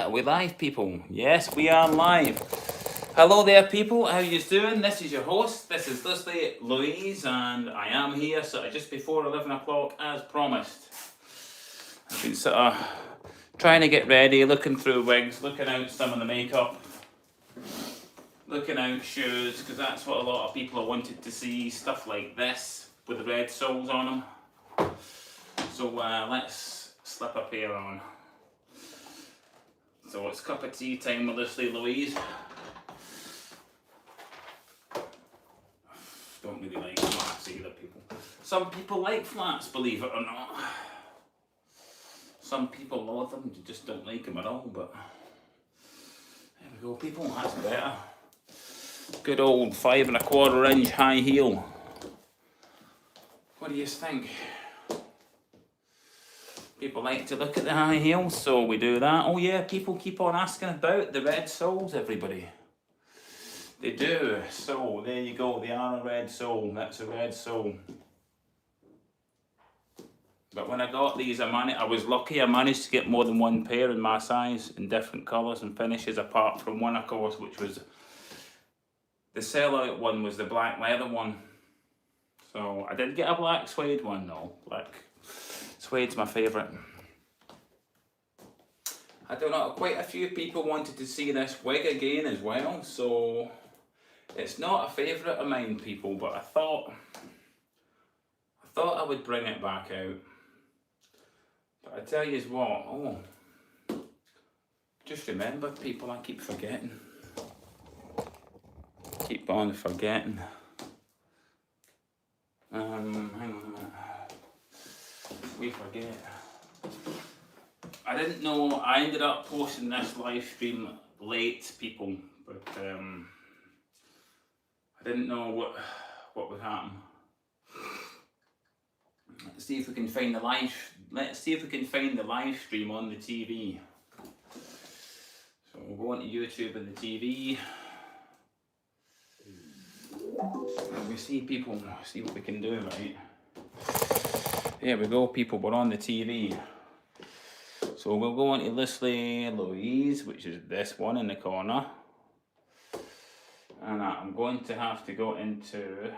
Are we live, people? Yes, we are live. Hello there, people. How you doing? This is your host. This is Leslie Louise, and I am here sort of just before 11 o'clock as promised. I've been sort of trying to get ready, looking through wigs, looking out some of the makeup, looking out shoes, because that's what a lot of people have wanted to see, stuff like this with the red soles on them. So let's slip a pair on. So it's cup of tea time with Leslie Louise. Don't really like flats either, people. Some people like flats, believe it or not. Some people love them, you just don't like them at all, but there we go, people, that's better. Good old 5 1/4 inch high heel. What do you think? People like to look at the high heels, so we do that. Oh yeah, people keep on asking about the red soles, everybody. They do. So there you go, they are a red sole. That's a red sole. But when I got these, I was lucky. I managed to get more than one pair in my size, in different colours and finishes, apart from one, of course, which was the sellout one, was the black leather one. So I did get a black suede one though. Black suede's my favourite. I don't know, quite a few people wanted to see this wig again as well, so it's not a favourite of mine, people, but I thought I would bring it back out. But I tell you what, just remember, people, I keep forgetting. Keep on forgetting. Hang on a minute. We forget. I didn't know, I ended up posting this live stream late, people, but I didn't know what would happen. Let's see if we can find the live stream on the TV. So we'll go onto YouTube and the TV. And we see people, see what we can do, right? There we go, people, we're on the TV. So we'll go on to Leslie Louise, which is this one in the corner. And I'm going to have to go into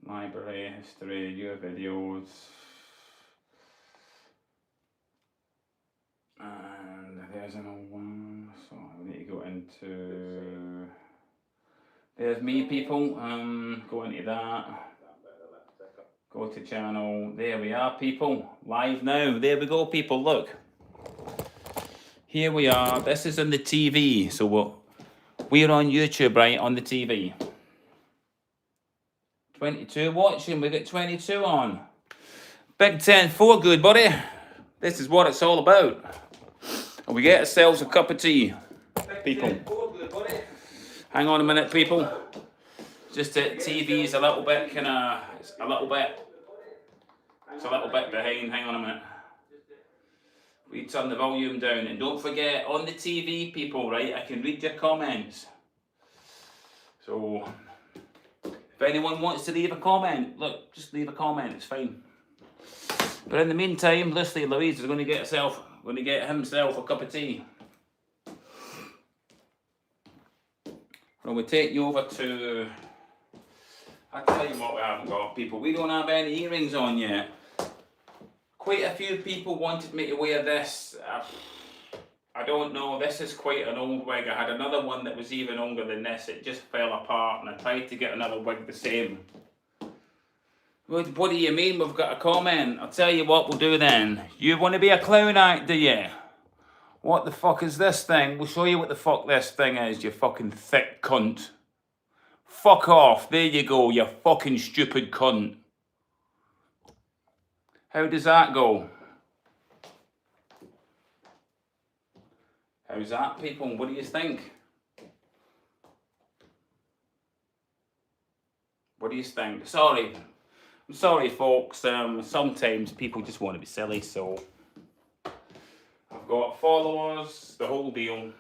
library, history, your videos. And there's another one, so I need to go into, there's me, people, go into that. Go to channel, there we are, people, live now. There we go, people, look. Here we are, this is on the TV, so we're on YouTube, right, on the TV. 22 watching, we got 22 on. Big 10-4, good buddy. This is what it's all about. And we get ourselves a cup of tea, people. Hang on a minute, people. Just that TV's a little bit it's a little bit behind. Hang on a minute. We turn the volume down, and don't forget, on the TV, people, right, I can read your comments. So if anyone wants to leave a comment, look, just leave a comment, it's fine. But in the meantime, Leslie Louise is going to get himself a cup of tea. Well, we take you over to, I'll tell you what we haven't got, people. We don't have any earrings on yet. Quite a few people wanted me to wear this. I don't know, this is quite an old wig. I had another one that was even older than this. It just fell apart, and I tried to get another wig the same. What do you mean we've got a comment? I'll tell you what we'll do then. You want to be a clown actor, yeah? What the fuck is this thing? We'll show you what the fuck this thing is, you fucking thick cunt. Fuck off. There you go, you fucking stupid cunt. How does that go? How's that, people? What do you think? What do you think? Sorry. I'm sorry, folks. Sometimes people just want to be silly, so I've got followers, the whole deal.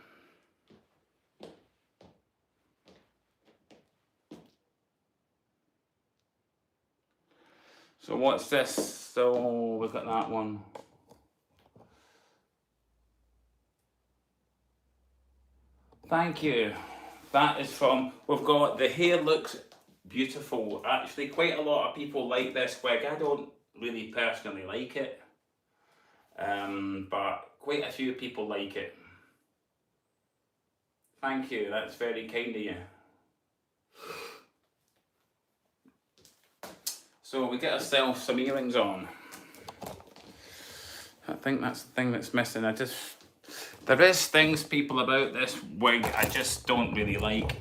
So what's this? So we've got that one. Thank you. That is from, we've got, the hair looks beautiful. Actually, quite a lot of people like this wig. I don't really personally like it. But quite a few people like it. Thank you, that's very kind of you. So we get ourselves some earrings on. I think that's the thing that's missing. There is things, people, about this wig I just don't really like.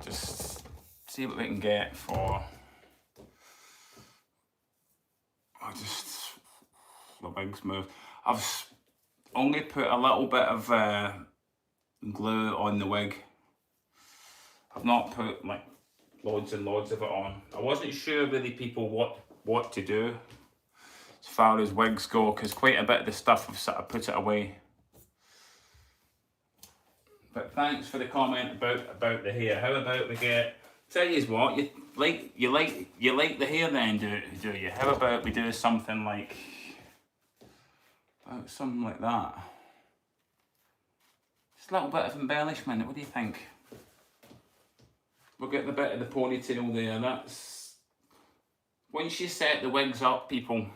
Just see what we can get for, the wig's moved. I've only put a little bit of glue on the wig. I've not put like loads and loads of it on. I wasn't sure really, people, what to do as far as wigs go, because quite a bit of the stuff I've sort of put it away. But thanks for the comment about the hair. How about we get, tell you what, you like the hair then, do you? How about we do something like that? Just a little bit of embellishment. What do you think? We'll get the bit of the ponytail there. That's, once you set the wigs up, people,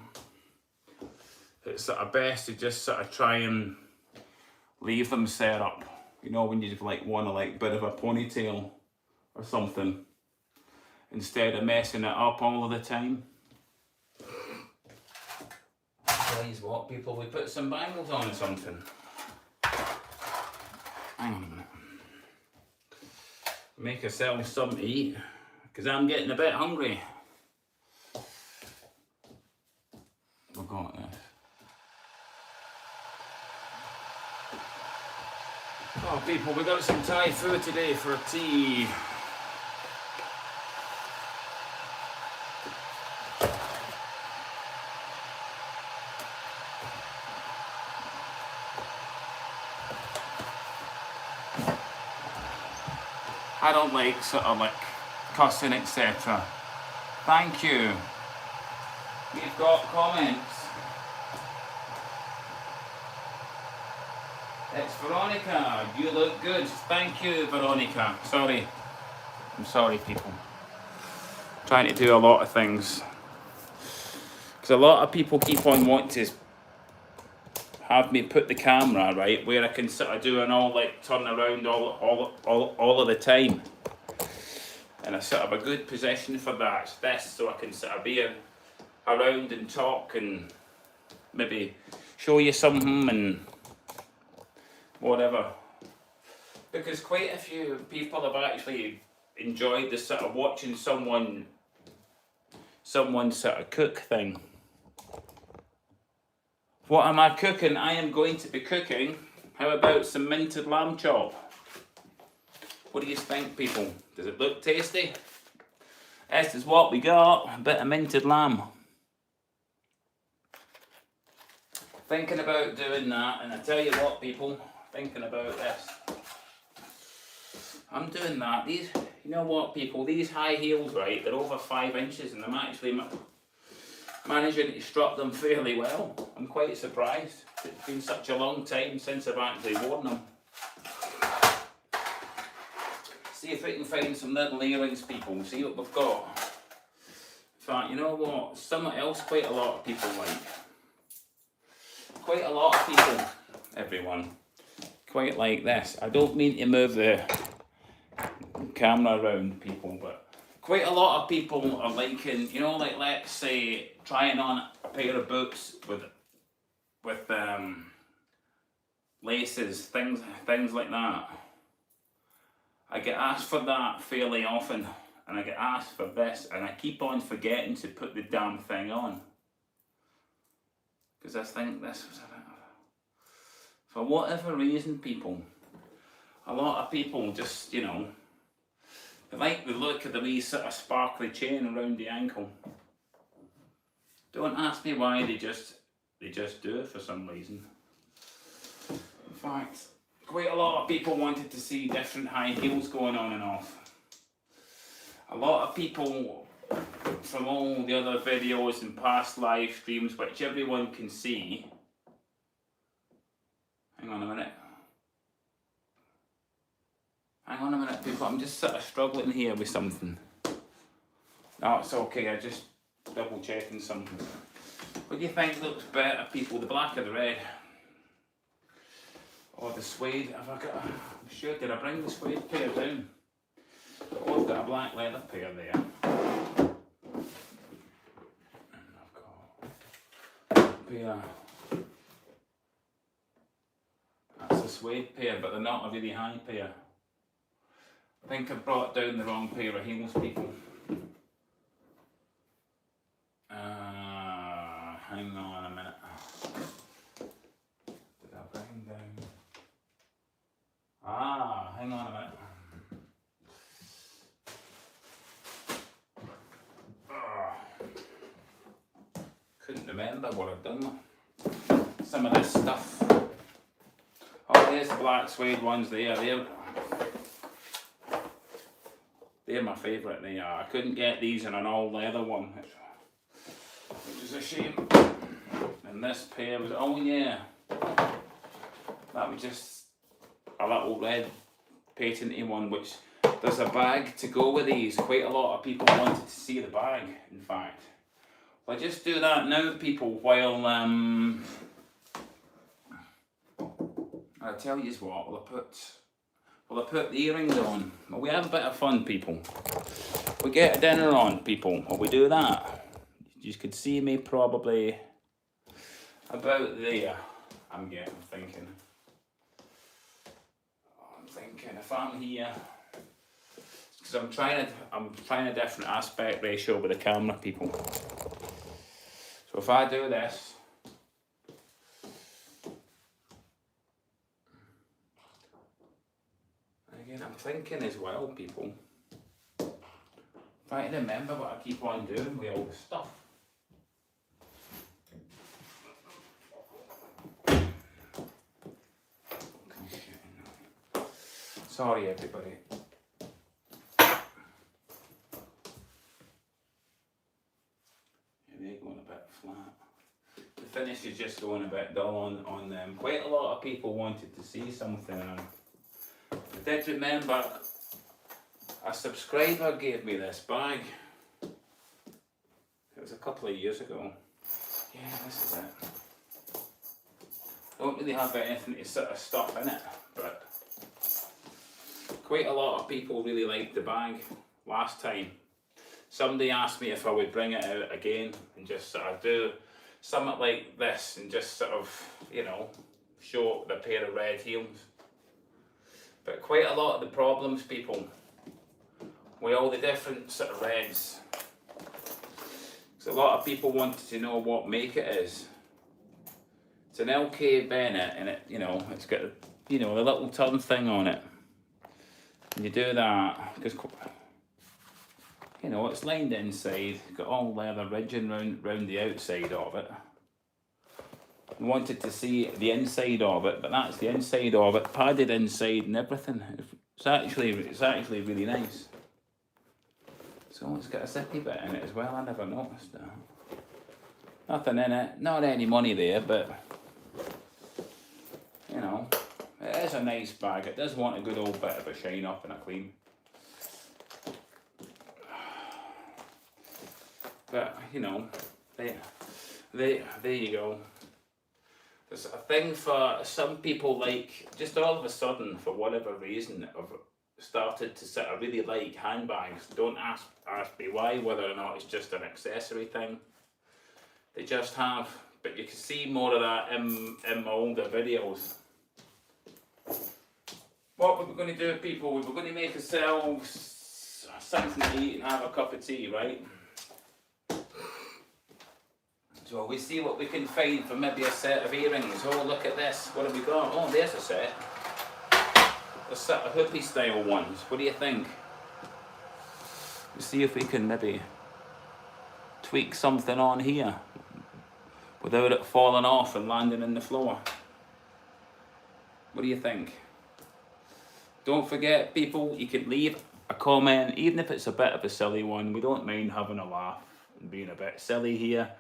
it's sort of best to just sort of try and leave them set up. You know, when you like want a like bit of a ponytail or something, instead of messing it up all of the time. Please, what, people? We put some bangles on or something. Hang on a minute. Make ourselves something to eat, because I'm getting a bit hungry. We've got this. Oh, people, we got some Thai food today for tea. I don't like sort of like cussing, etc. Thank you. We've got comments. It's Veronica. You look good. Thank you, Veronica. Sorry. I'm sorry, people. Trying to do a lot of things. Because a lot of people keep on wanting to have me put the camera right where I can sort of do an all like turn around all of the time, and a sort of a good position for that. This, so I can sort of be around and talk and maybe show you something and whatever. Because quite a few people have actually enjoyed the sort of watching someone sort of cook thing. What am I cooking? I am going to be cooking, how about some minted lamb chop? What do you think, people? Does it look tasty? This is what we got, a bit of minted lamb. Thinking about doing that, and I tell you what, people, thinking about this. I'm doing that. These, you know what, people, these high heels, right, they're over 5 inches, and I'm actually managing to strut them fairly well. I'm quite surprised. It's been such a long time since I've actually worn them. See if we can find some little earrings, people. See what we've got. In fact, you know what? Something else quite a lot of people like. Quite a lot of people, everyone, quite like this. I don't mean to move the camera around, people, but quite a lot of people are liking, you know, like let's say trying on a pair of boots with laces, things like that. I get asked for that fairly often, and I get asked for this, and I keep on forgetting to put the damn thing on. Because I think this was a bit of, for whatever reason, people, a lot of people just, you know, they like the look of the wee sort of sparkly chain around the ankle. Don't ask me why, they just do it for some reason. In fact, quite a lot of people wanted to see different high heels going on and off. A lot of people from all the other videos and past live streams, which everyone can see. Hang on a minute. Hang on a minute, people. I'm just sort of struggling here with something. No, it's okay. I just double checking something. What do you think looks better, people? The black or the red? Or the suede? Have I got? I'm sure. Did I bring the suede pair down? Oh, I've got a black leather pair there. And I've got a pair. That's a suede pair, but they're not a really high pair. I think I brought down the wrong pair of heels, people. Hang on a minute. Did I bring down? Hang on a minute. Couldn't remember what I'd done. Some of this stuff. Oh, there's the black suede ones there. They're my favourite. They are. I couldn't get these in an all leather one, which is a shame. And this pair was, oh yeah, that was just a little red patenty one, which there's a bag to go with these. Quite a lot of people wanted to see the bag, in fact. I'll just do that now, people, while I'll tell you what, will I put the earrings on? Well, we have a bit of fun, people. We get dinner on, people. Will we do that? You could see me probably about there. I'm thinking if I'm here, because I'm trying a different aspect ratio with the camera, people. So if I do this, again, I'm thinking as well, people, trying to remember what I keep on doing with all the stuff. Sorry, everybody. They're going a bit flat. The finish is just going a bit dull on them. Quite a lot of people wanted to see something. I did remember a subscriber gave me this bag. It was a couple of years ago. Yeah, this is it. Don't really have anything to sort of stuff in it, but quite a lot of people really liked the bag last time. Somebody asked me if I would bring it out again and just sort of do something like this and just sort of, you know, show the pair of red heels. But quite a lot of the problems, people, with all the different sort of reds. So a lot of people wanted to know what make it is. It's an LK Bennett, and it, you know, it's got, you know, the little turn thing on it. And you do that because, you know, it's lined inside, got all leather ridging round the outside of it. I wanted to see the inside of it, but that's the inside of it, padded inside and everything. It's actually really nice. So it's got a zippy bit in it as well. I never noticed that. Nothing in it, not any money there, but you know, it is a nice bag. It does want a good old bit of a shine up and a clean. But you know, there you go. There's a thing for some people, like, just all of a sudden, for whatever reason, have started to sort of really like handbags. Don't ask me why, whether or not it's just an accessory thing. They just have, but you can see more of that in my older videos. What were we going to do, people? We were going to make ourselves something to eat and have a cup of tea, right? So we see what we can find for maybe a set of earrings. Oh, look at this. What have we got? Oh, there's a set. A set of hoopy style ones. What do you think? We'll see if we can maybe tweak something on here without it falling off and landing in the floor. What do you think? Don't forget, people, you can leave a comment, even if it's a bit of a silly one. We don't mind having a laugh and being a bit silly here.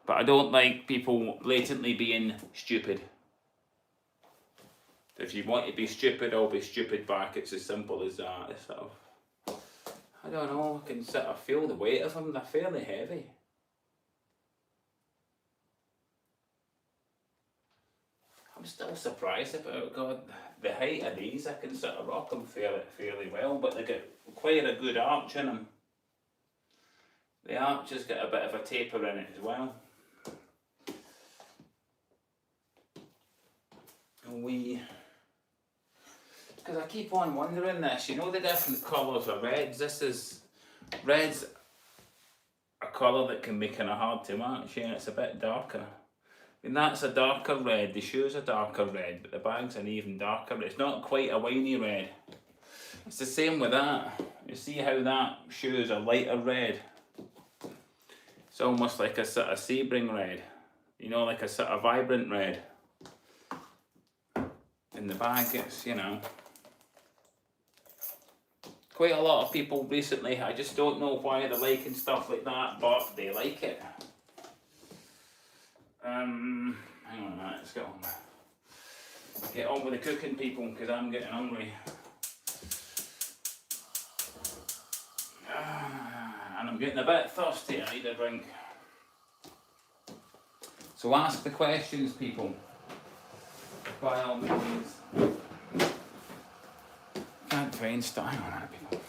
But I don't like people blatantly being stupid. If you want to be stupid, I'll be stupid back. It's as simple as that. It's sort of, I don't know, I can sort of feel the weight of them. They're fairly heavy. I'm still surprised about, God, the height of these. I can sort of rock them fairly well, but they get quite a good arch in them. The arch has got a bit of a taper in it as well. And because I keep on wondering this, you know the different colours of reds. Red's a colour that can be kind of hard to match, yeah, it's a bit darker. And that's a darker red, the shoe's a darker red, but the bag's an even darker. It's not quite a winey red. It's the same with that. You see how that shoe is a lighter red? It's almost like a sort of Sebring red. You know, like a sort of vibrant red. In the bag, it's, you know. Quite a lot of people recently, I just don't know why they're liking stuff like that, but they like it. Hang on a minute, let's get on with the cooking, people, because I'm getting hungry. And I'm getting a bit thirsty, I need a drink. So ask the questions, people. By all means. Can't find stuff. Hang on a minute, people.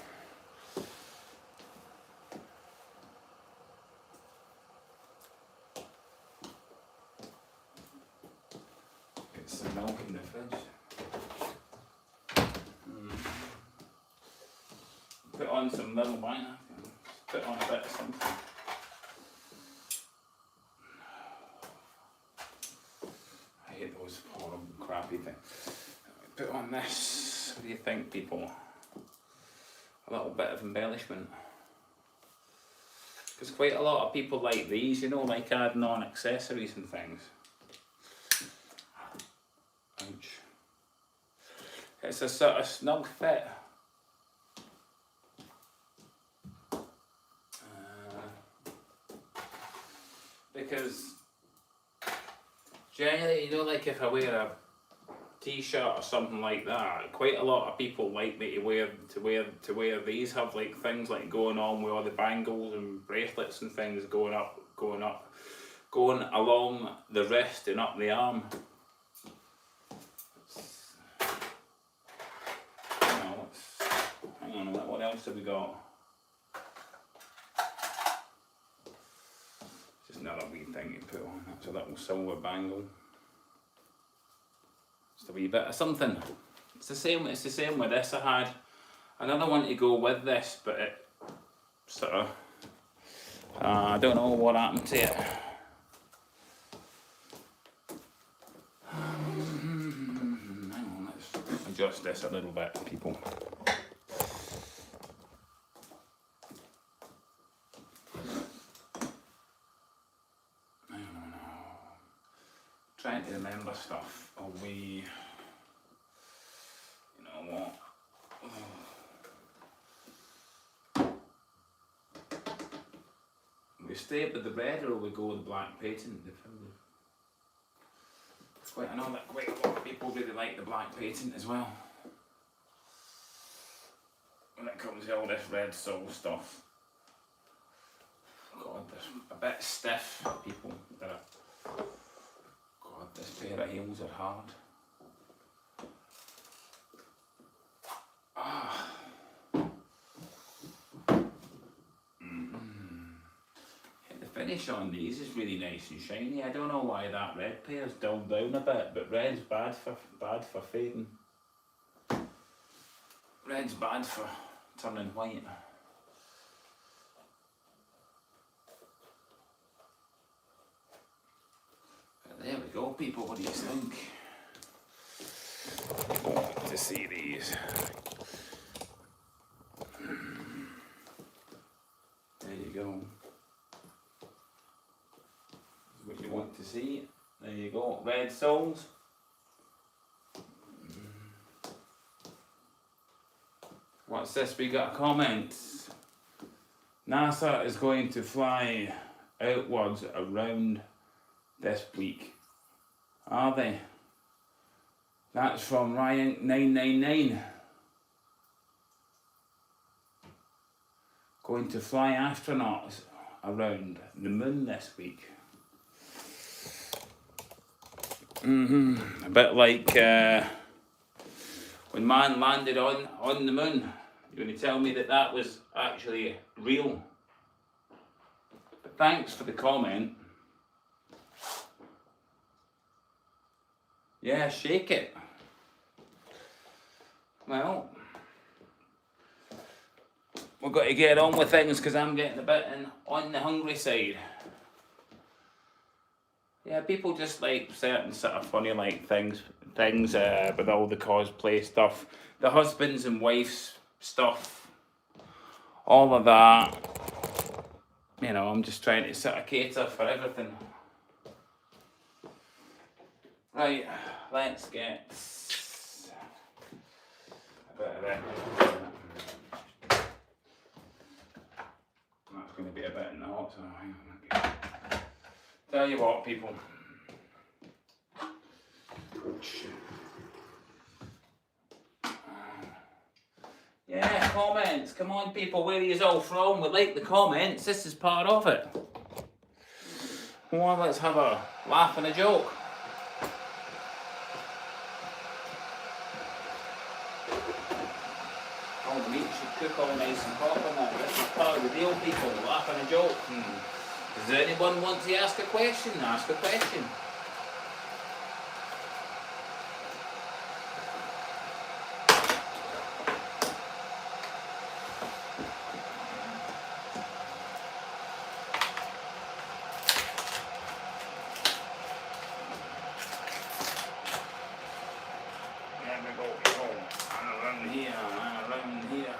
Get some milk in the fridge. Put on some little wine. Put on a bit of something. I hate those horrible, crappy things. Put on this. What do you think, people? A little bit of embellishment. Because quite a lot of people like these, you know, like adding on accessories and things. Ouch. It's a sort of snug fit. Because generally, you know, like if I wear a t-shirt or something like that, quite a lot of people like me to wear these, have like things like going on with all the bangles and bracelets and things going along the wrist and up the arm. Hang on a minute, what else have we got? Just another wee thing you put on. That's a little silver bangle. Just a wee bit of something. It's the same with this. I had another one to go with this, but it sort of, I don't know what happened to it. Hang on, let's adjust this a little bit, people. Trying to remember stuff. Are we, you know what? We stay with the red or we go with the black patent? I know that quite a lot of people really like the black patent as well. When it comes to all this red sole stuff. God, they're a bit stiff, people. God, this pair of heels are hard. The finish on these is really nice and shiny. I don't know why that red pair's dulled down a bit, but red's bad for fading. Red's bad for turning white. There we go, people, what do you think? I want to see these. There you go. What you want to see. There you go, red soles. What's this? We got a comment. NASA is going to fly outwards around this week. Are they? That's from Ryan999. Going to fly astronauts around the moon this week. A bit like when man landed on the moon. You're going to tell me that that was actually real. But thanks for the comment. Yeah, shake it. Well, we've got to get on with things because I'm getting a bit on the hungry side. Yeah, people just like certain sort of funny like things with all the cosplay stuff, the husbands and wives stuff, all of that. You know, I'm just trying to sort of cater for everything. Right, let's get a bit of that. That's going to be a bit in the hot, so hang on. Okay. Tell you what, people. Yeah, comments. Come on, people. Where are you all from? We like the comments. This is part of it. Come on, let's have a laugh and a joke. All the meat should cook all nice and proper now. This is part of the deal, people. Laugh and a joke. Does anyone want to ask a question? Ask a question. There we go, people. And around here, and around here.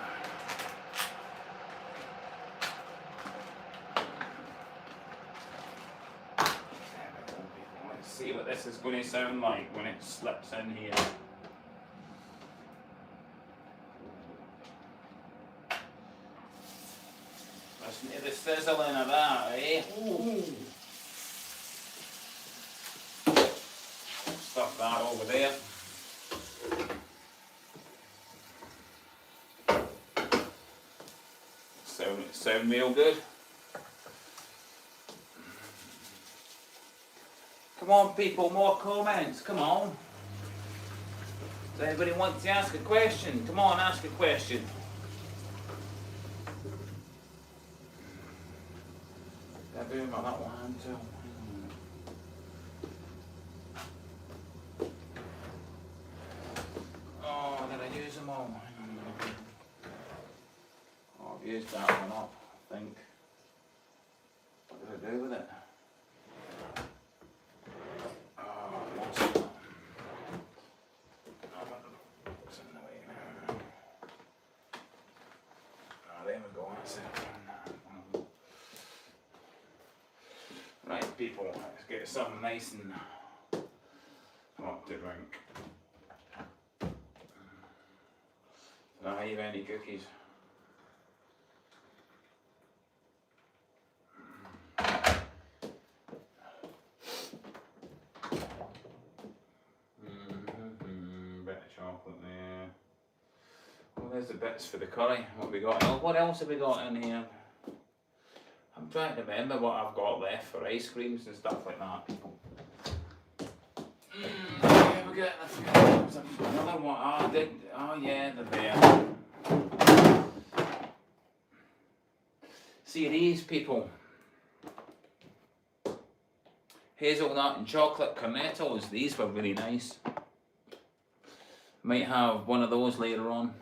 See what this is going to sound like when it slips in here. Listen to the sizzling of that, eh? Ooh. Stuff that over there. Sound real good. Come on, people, more comments. Come on. Does anybody want to ask a question? Come on, ask a question. Did I do my that one too? Oh, did I use them all? Oh, I've used that one up, I think. What did I do with it? Right, people, let's get something nice and hot to drink. Did I have any cookies? Bit of chocolate there. Oh, there's the bits for the curry. What have we got? Oh, what else have we got in here? I'm trying to remember what I've got left for ice creams and stuff like that, people. Yeah, we're getting a few. Another one. Oh, yeah, they're there. See these, people. Hazelnut and chocolate cornettos. These were really nice. Might have one of those later on.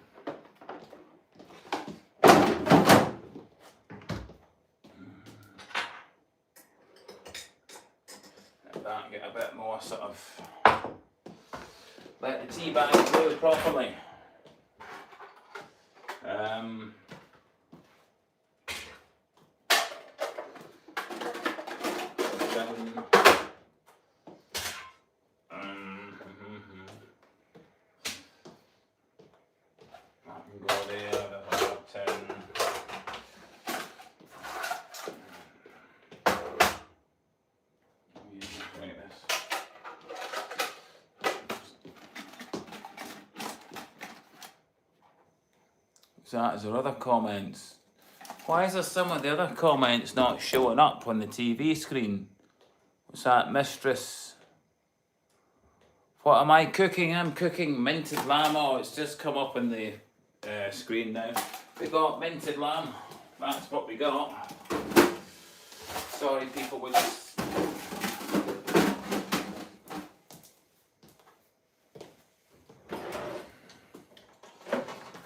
That get a bit more sort of let the tea bag glue properly. that? Is there other comments? Why is there some of the other comments not showing up on the TV screen? What's that, mistress? What am I cooking? I'm cooking minted lamb. Oh, it's just come up on the screen now. We got minted lamb. That's what we got. Sorry, people, we just... Hang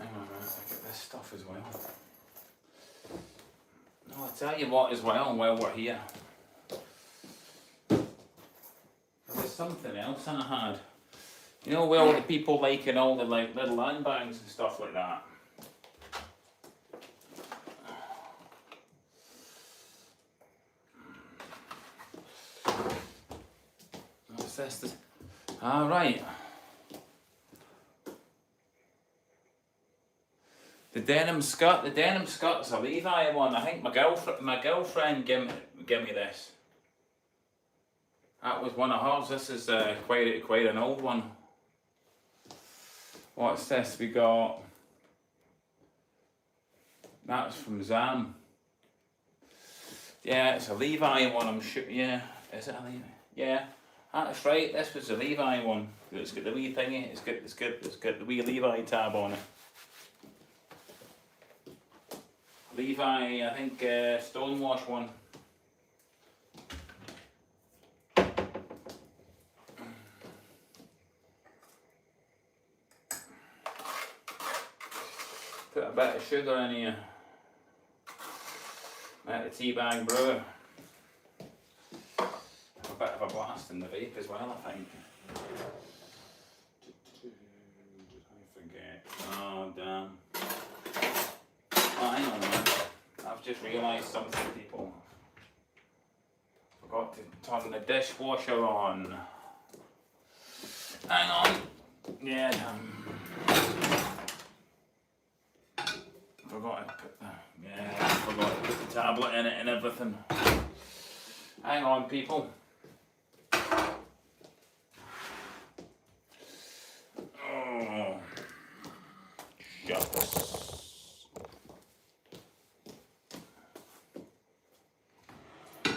on a minute, I get this stuff as well. No, I'll tell you what as well while we're here. There was something else I had. You know, where all the people liking all the like little handbags and stuff like that. What's this? All right. The denim skirt. The denim skirt's a Levi one. I think my girlfriend gave me this. That was one of hers. This is quite an old one. What's this? We got. That's from Zam. Yeah, it's a Levi one. I'm sure. Yeah, is it a Levi? Yeah, that's right. This was a Levi one. It's got the wee thingy. It's got the wee Levi tab on it. Levi, I think Stonewash one. Put a bit of sugar in here. Let the tea bag brew. A bit of a blast in the vape as well, I think. I forget. Oh damn. Oh, hang on a minute. I've just realised something, people. Forgot to turn the dishwasher on. Hang on. Yeah, forgot to put the tablet in it and everything. Hang on, people. Oh, shucks. A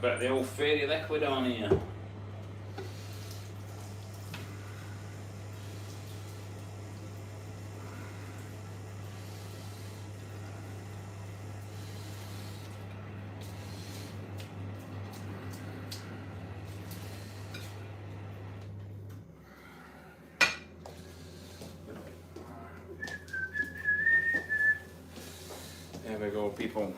bit of the old fairy liquid on here. There we go, people.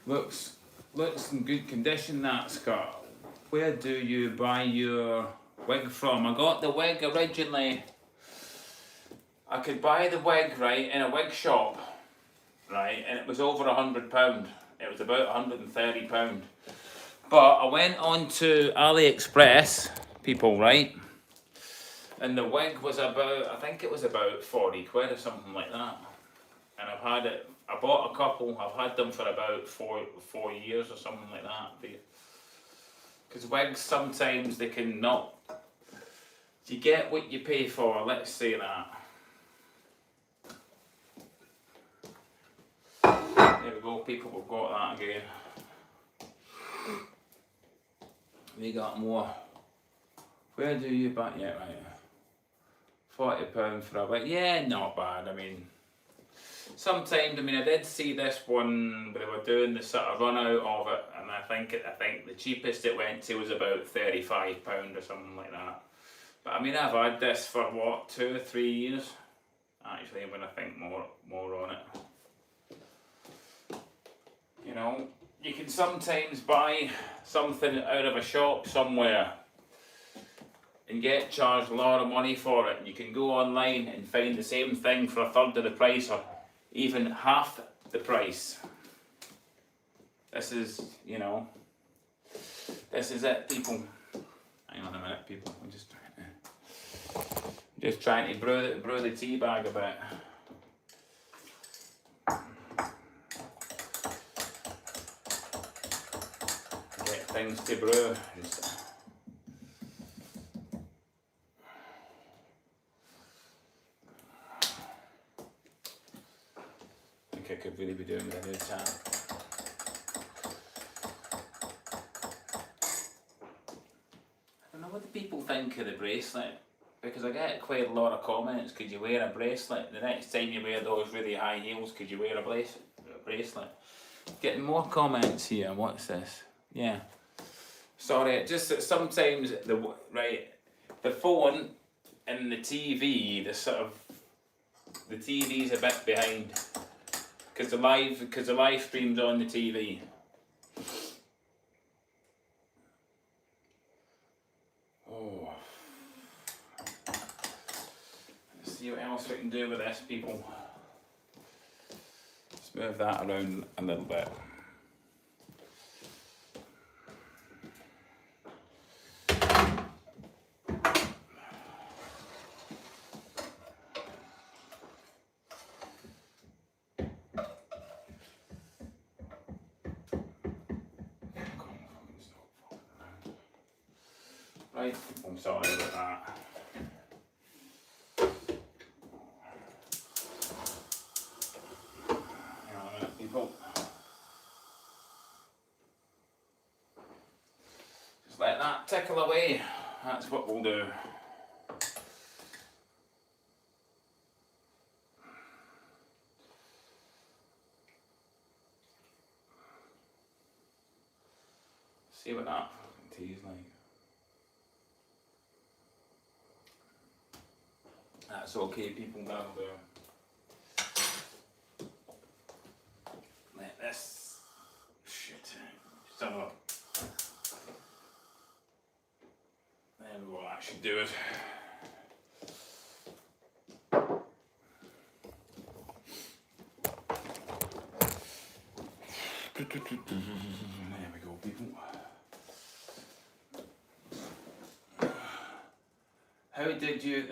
Looks in good condition, that skirt. Where do you buy your wig from? I got the wig originally. I could buy the wig, right, in a wig shop, right, and it was over £100. It was about £130. But I went on to AliExpress, people, right, and the wig was about, I think it was about 40 quid or something like that. And I've had it, I bought a couple, I've had them for about four years or something like that. Because wigs, sometimes they can not, you get what you pay for, let's say that. There we go, people, we've got that again. We got more. Where do you buy, yeah, right. £40 for a wig, yeah, not bad, I mean. Sometimes, I mean, I did see this one, but they were doing the sort of run out of it, and I think the cheapest it went to was about £35 or something like that. But I mean, I've had this for what, 2 or 3 years, actually, when I think more on it. You know, you can sometimes buy something out of a shop somewhere and get charged a lot of money for it. And you can go online and find the same thing for a third of the price or even half the price. This is, you know, this is it, people. Hang on a minute, people. I'm just trying to brew the tea bag a bit. Get things to brew. they be doing with a new channel? I don't know what the people think of the bracelet, because I get quite a lot of comments. Could you wear a bracelet? The next time you wear those really high heels, could you wear a bracelet? Getting more comments here. What's this? Yeah. Sorry, just that sometimes the phone and the TV, the TV's a bit behind because the live stream's on the TV. Oh, let's see what else we can do with this, people. Let's move that around a little bit. Right, I'm sorry about that. Hang on a minute, people. Just let that tickle away. That's what we'll do. See what that fucking tea's like. That's okay, people, that'll do. Let this shit just have a, there we go, that should do it. There we go, people. How did you...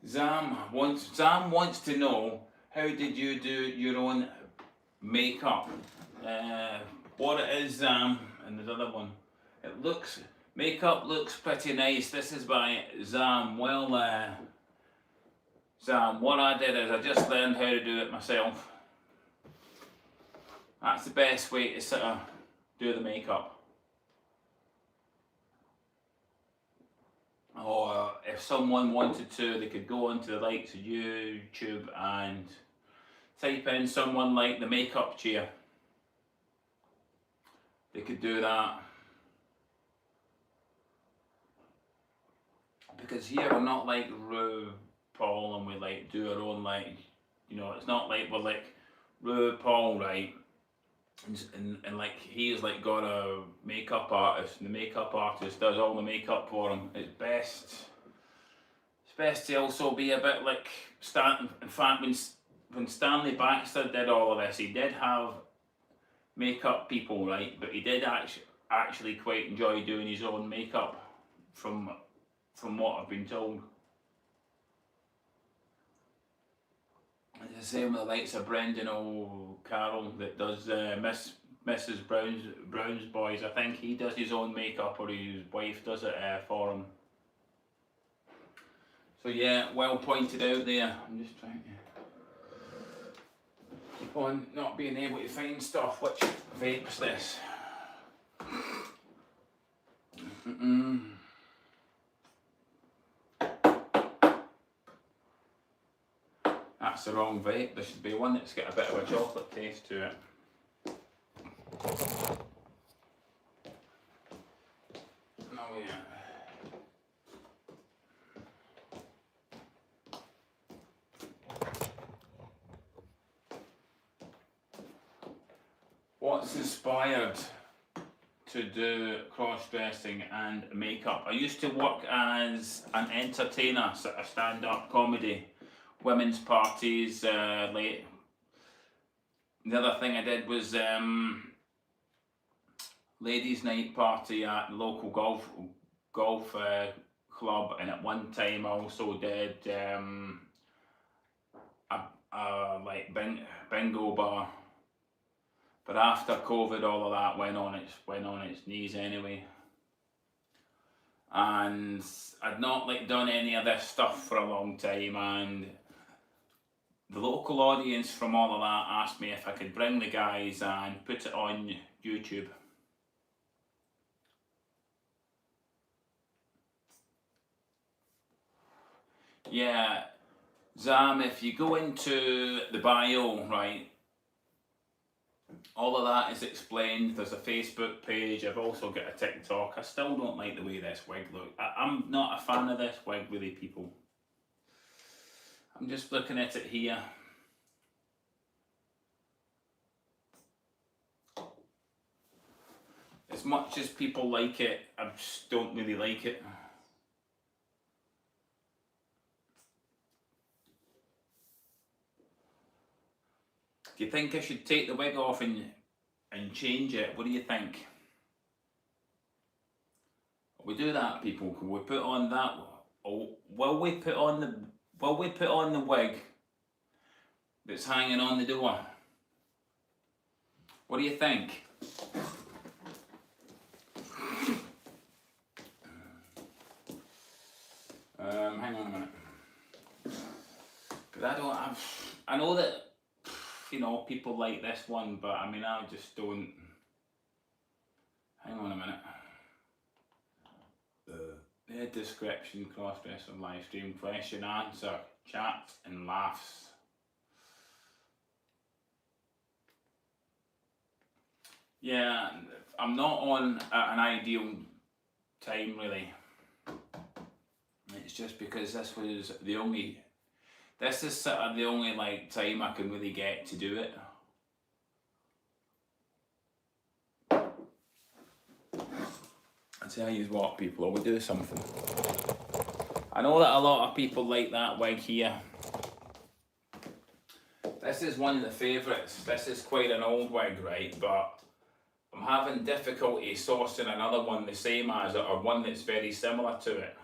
Zam wants to know, how did you do your own makeup? What it is, Zam, and there's another one. Makeup looks pretty nice. This is by Zam. Well, Zam, what I did is I just learned how to do it myself. That's the best way to sort of do the makeup. Or if someone wanted to, they could go onto the likes of YouTube and type in someone like the makeup chair. They could do that. Because here we're not like RuPaul and we like do our own, like, you know, it's not like we're like RuPaul, right? And like he's like got a makeup artist, and the makeup artist does all the makeup for him. It's best to also be a bit like in fact, when Stanley Baxter did all of this, he did have makeup people, right? But he did actually quite enjoy doing his own makeup, from what I've been told. It's the same with the likes of Brendan O'Carroll that does Mrs. Brown's Boys. I think he does his own makeup, or his wife does it for him. So yeah, well pointed out there. I'm just trying to keep on not being able to find stuff. Which vape's this? That's the wrong vape. There should be one that's got a bit of a chocolate taste to it. Oh yeah. What's inspired to do cross-dressing and makeup? I used to work as an entertainer, sort of stand-up comedy, women's parties. The other thing I did was ladies' night party at the local golf club, and at one time I also did a like bingo bar. But after COVID, all of that went on its knees anyway. And I'd not like done any of this stuff for a long time, and the local audience from all of that asked me if I could bring the guys and put it on YouTube. Yeah, Zam, if you go into the bio, right, all of that is explained. There's a Facebook page. I've also got a TikTok. I still don't like the way this wig looks. I'm not a fan of this wig, really, people. I'm just looking at it here. As much as people like it, I just don't really like it. Do you think I should take the wig off and change it? What do you think? We do that, people. Can we put on that? Or will we put on the wig that's hanging on the door? What do you think? Hang on a minute. Because I know that, you know, people like this one, but I mean, I just don't. Hang on a minute. The description, Crossdresser live stream, question, answer, chat and laughs. Yeah, I'm not on at an ideal time, really. It's just because this is sort of the only like time I can really get to do it. I tell you what, people, I will do something. I know that a lot of people like that wig here. This is one of the favourites. This is quite an old wig, right? But I'm having difficulty sourcing another one the same as it, or one that's very similar to it.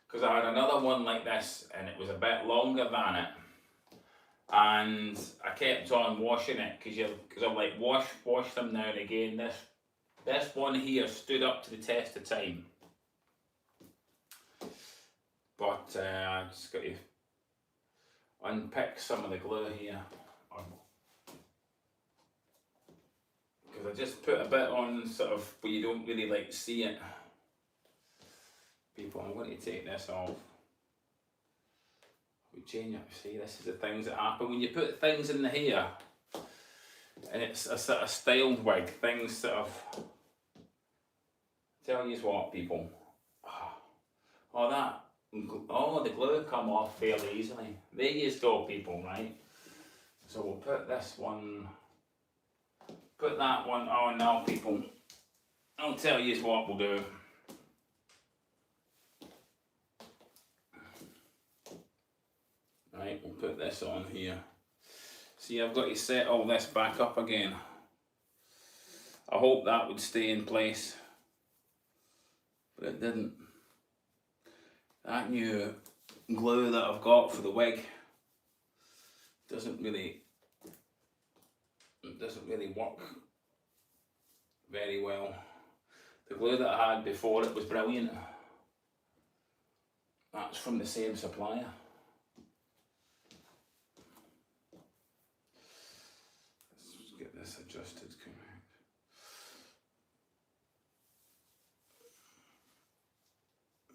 Because I had another one like this and it was a bit longer than it. And I kept on washing it because I'm like, wash them now and again. This one here stood up to the test of time. But I just got to unpick some of the glue here. Because I just put a bit on sort of where you don't really like see it. People, I'm going to take this off. We change it. See, this is the things that happen when you put things in the hair. And it's a sort of styled wig, things sort of, tell you what, people, the glue come off fairly easily. There you go, people, right? So we'll put this one, put that one on now, people. I'll tell you what we'll do. Right, we'll put this on here. See, I've got to set all this back up again. I hope that would stay in place, but it didn't. That new glue that I've got for the wig doesn't really work very well. The glue that I had before it was brilliant. That's from the same supplier. Let's get this adjusted correct.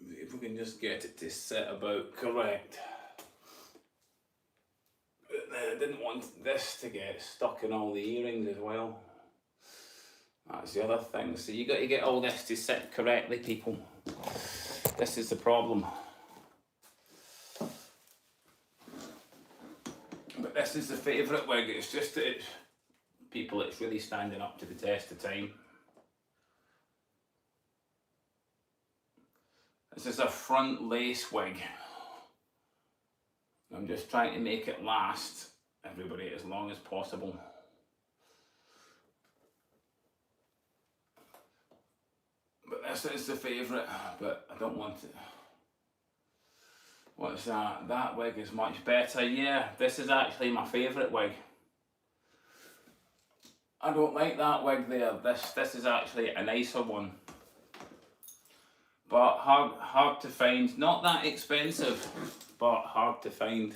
If we can just get it to sit about correct. But I didn't want this to get stuck in all the earrings as well. That's the other thing. So you got to get all this to sit correctly, people. This is the problem. But this is the favourite wig. It's just that it's really standing up to the test of time. This is a front lace wig. I'm just trying to make it last, everybody, as long as possible. But this is the favourite, but I don't want it. What's that? That wig is much better. Yeah, this is actually my favourite wig. I don't like that wig there. This is actually a nicer one. But hard to find. Not that expensive, but hard to find.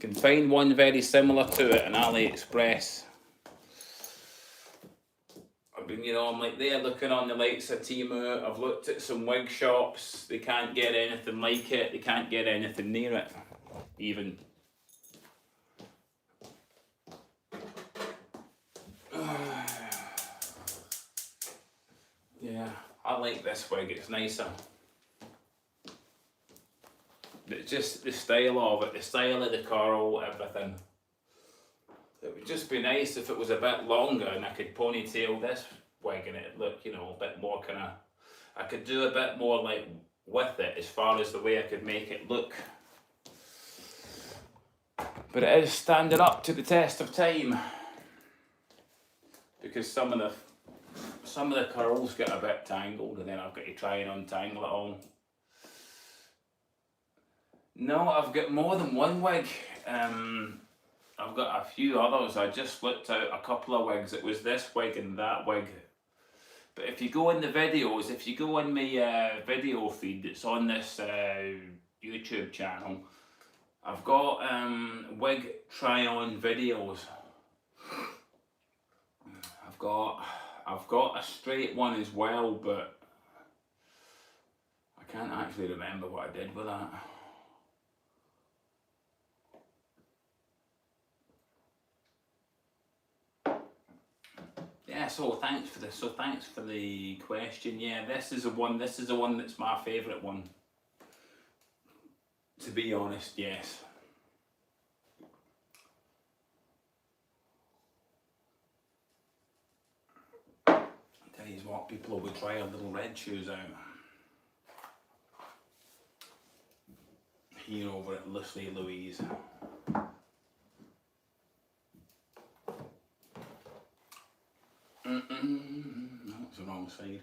You can find one very similar to it on AliExpress. I mean, you know, I'm like there looking on the likes of Temu. I've looked at some wig shops. They can't get anything like it. They can't get anything near it, even. Yeah, I like this wig. It's nicer. It's just the style of it, the style of the curl, everything. It would just be nice if it was a bit longer and I could ponytail this wig and it'd look, you know, a bit more kind of, I could do a bit more like with it as far as the way I could make it look. But it is standing up to the test of time, because some of the curls get a bit tangled and then I've got to try and untangle it all. No, I've got more than one wig. I've got a few others. I just flipped out a couple of wigs. It was this wig and that wig. But if you go in the videos, if you go in my video feed that's on this YouTube channel, I've got wig try-on videos. I've got a straight one as well, but I can't actually remember what I did with that. Yeah, so thanks for this. So thanks for the question. Yeah, this is the one that's my favourite one. To be honest, yes. I'll tell you what, people will try our little red shoes out. Here over at Leslie Louise. That's the wrong side.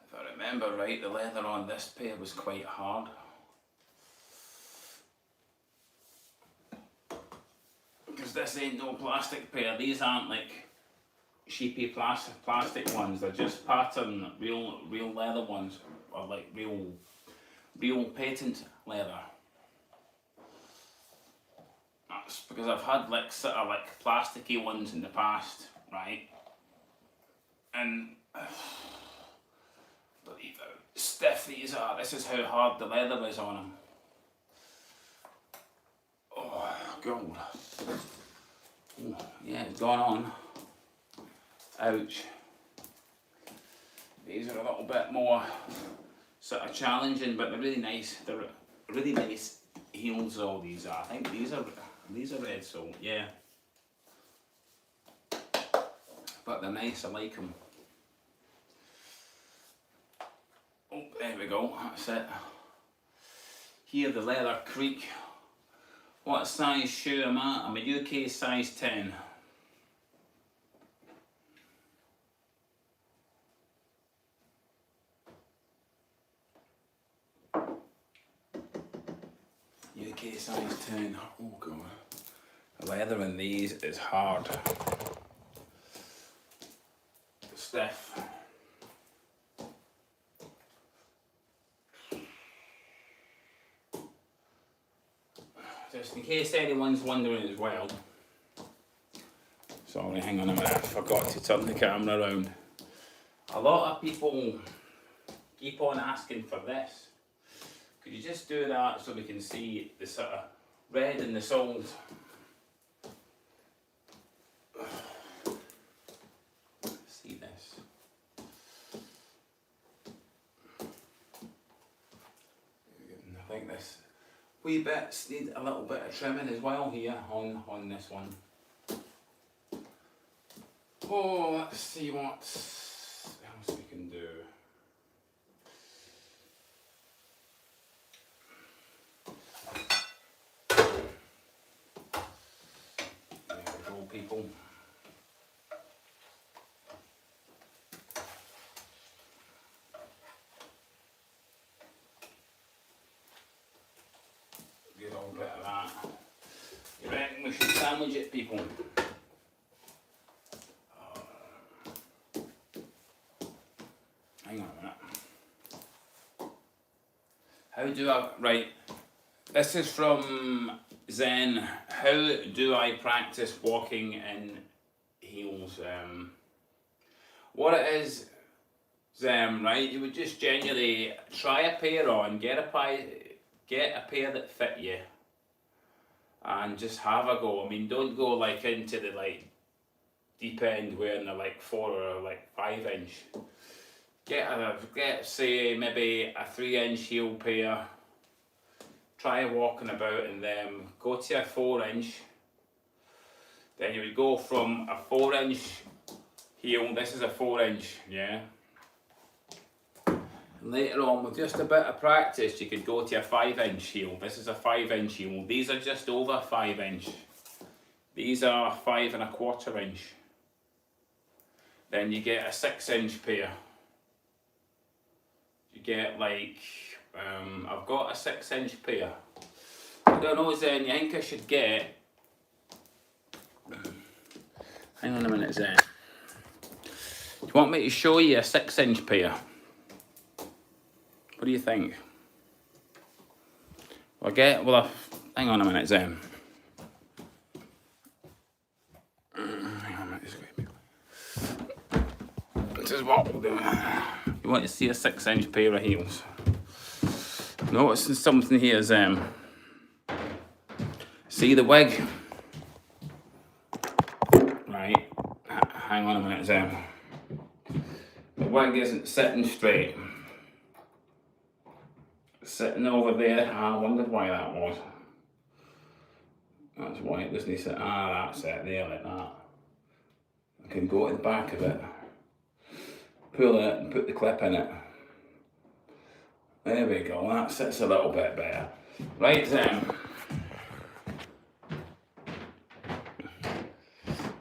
If I remember right, the leather on this pair was quite hard. Because this ain't no plastic pair. These aren't like sheepy plastic ones. They're just pattern, real leather ones, or like real patent leather. That's because I've had like sort of like plasticky ones in the past, right? And believe how stiff these are. This is how hard the leather is on them. Oh, God. Oh, yeah, it's gone on. Ouch. These are a little bit more sort of challenging, but they're really nice. They're really nice heels, all these are. I think these are red sole, yeah. But they're nice, I like them. Oh, there we go, that's it. Here the leather creak. What size shoe am I? I'm a UK size 10. UK size 10. Oh God. The leather in these is hard. Stiff. Just in case anyone's wondering as well. Sorry, hang on a minute, I forgot to turn the camera around. A lot of people keep on asking for this. Could you just do that so we can see the sort of red in the soles? See this. I think this wee bits need a little bit of trimming as well here on this one. Oh, let's see what else we can do. There we go, people. Get a little bit of that. You reckon we should sandwich it, people? Hang on a minute. How do I, right, this is from Zen. How do I practice walking in heels? What it is, Zen, right, you would just genuinely try a pair on, get a pair that fit you, and just have a go. I mean, don't go like into the like deep end wearing a like 4 or like 5 inch. Get say maybe a 3-inch heel pair. Try walking about in them. Go to a 4-inch. Then you would go from a 4-inch heel. This is a 4-inch, yeah. And later on, with just a bit of practice, you could go to a 5-inch heel. This is a 5-inch heel. These are just over 5-inch. These are 5 1/4 inch. Then you get a 6-inch pair. You get like, I've got a 6-inch pair. I don't know, Zen, you think I should get, hang on a minute, Zen. Do you want me to show you a 6-inch pair? What do you think? Hang on a minute, Zen. Hang on a minute, this is what we'll do. You want to see a 6-inch pair of heels? Noticing something here, Zen. See the wig? Right, hang on a minute, Zen. The wig isn't sitting straight. It's sitting over there. I wondered why that was. That's why it doesn't sit. That's it there like that. I can go to the back of it, pull it and put the clip in it. There we go, that sits a little bit better. Right then.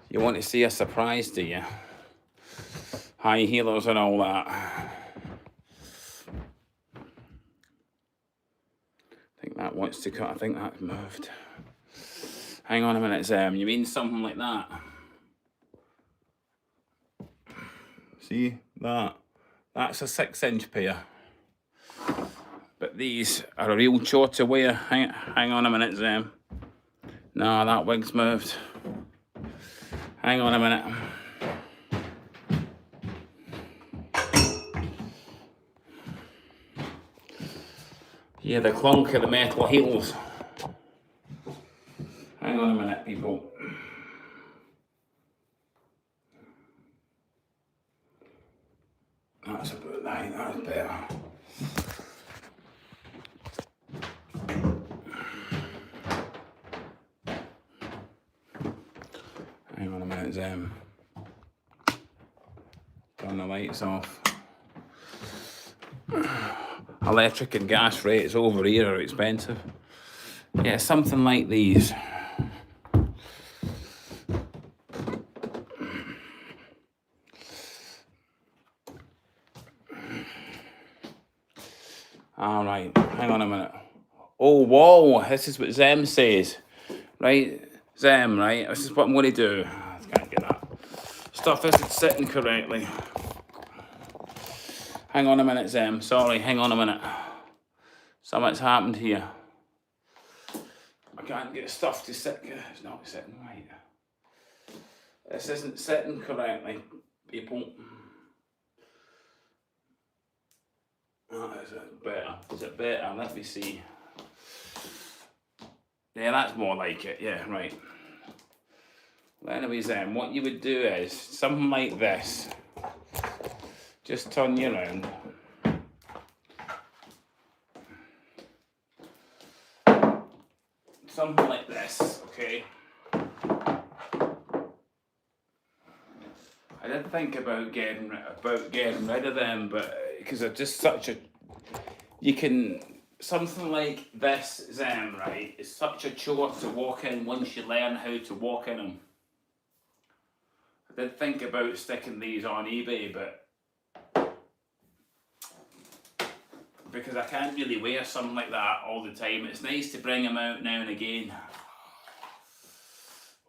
You want to see a surprise, do you? High heelers and all that. I think that wants to cut, I think that's moved. Hang on a minute, you mean something like that? See that? That's a 6-inch pair. But these are a real chore to wear. Hang on a minute, Zem. No, that wig's moved. Hang on a minute. Yeah, the clunk of the metal heels. Hang on a minute, people. That's about that, that's better. Hang on a minute, Zem. Turn the lights off. Electric and gas rates over here are expensive. Yeah, something like these. All right, hang on a minute. Oh, whoa, this is what Zem says. Right, Zem, right, this is what I'm going to do. I can't get that. Stuff isn't sitting correctly. Hang on a minute, Zem, sorry, hang on a minute. Something's happened here. I can't get stuff to sit, it's not sitting right. This isn't sitting correctly, people. Oh, is it better? Is it better? Let me see. Yeah, that's more like it. Yeah, right. Well, anyways, then, what you would do is something like this. Just turn you around. Something like this, okay? I did think about getting rid of them, but because they're just such a, you can, something like this, Zem, right, is such a chore to walk in once you learn how to walk in them. I did think about sticking these on eBay, but because I can't really wear something like that all the time. It's nice to bring them out now and again.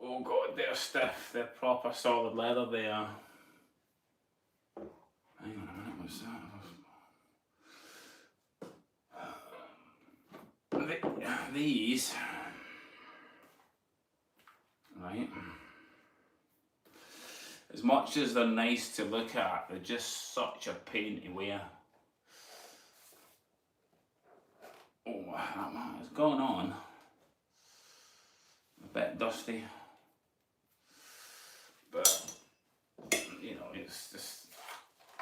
Oh God, they're stiff. They're proper solid leather, they are. Hang on a minute, what's that? these, right, as much as they're nice to look at, they're just such a pain to wear. Oh, that has gone on. A bit dusty. But, you know, it's just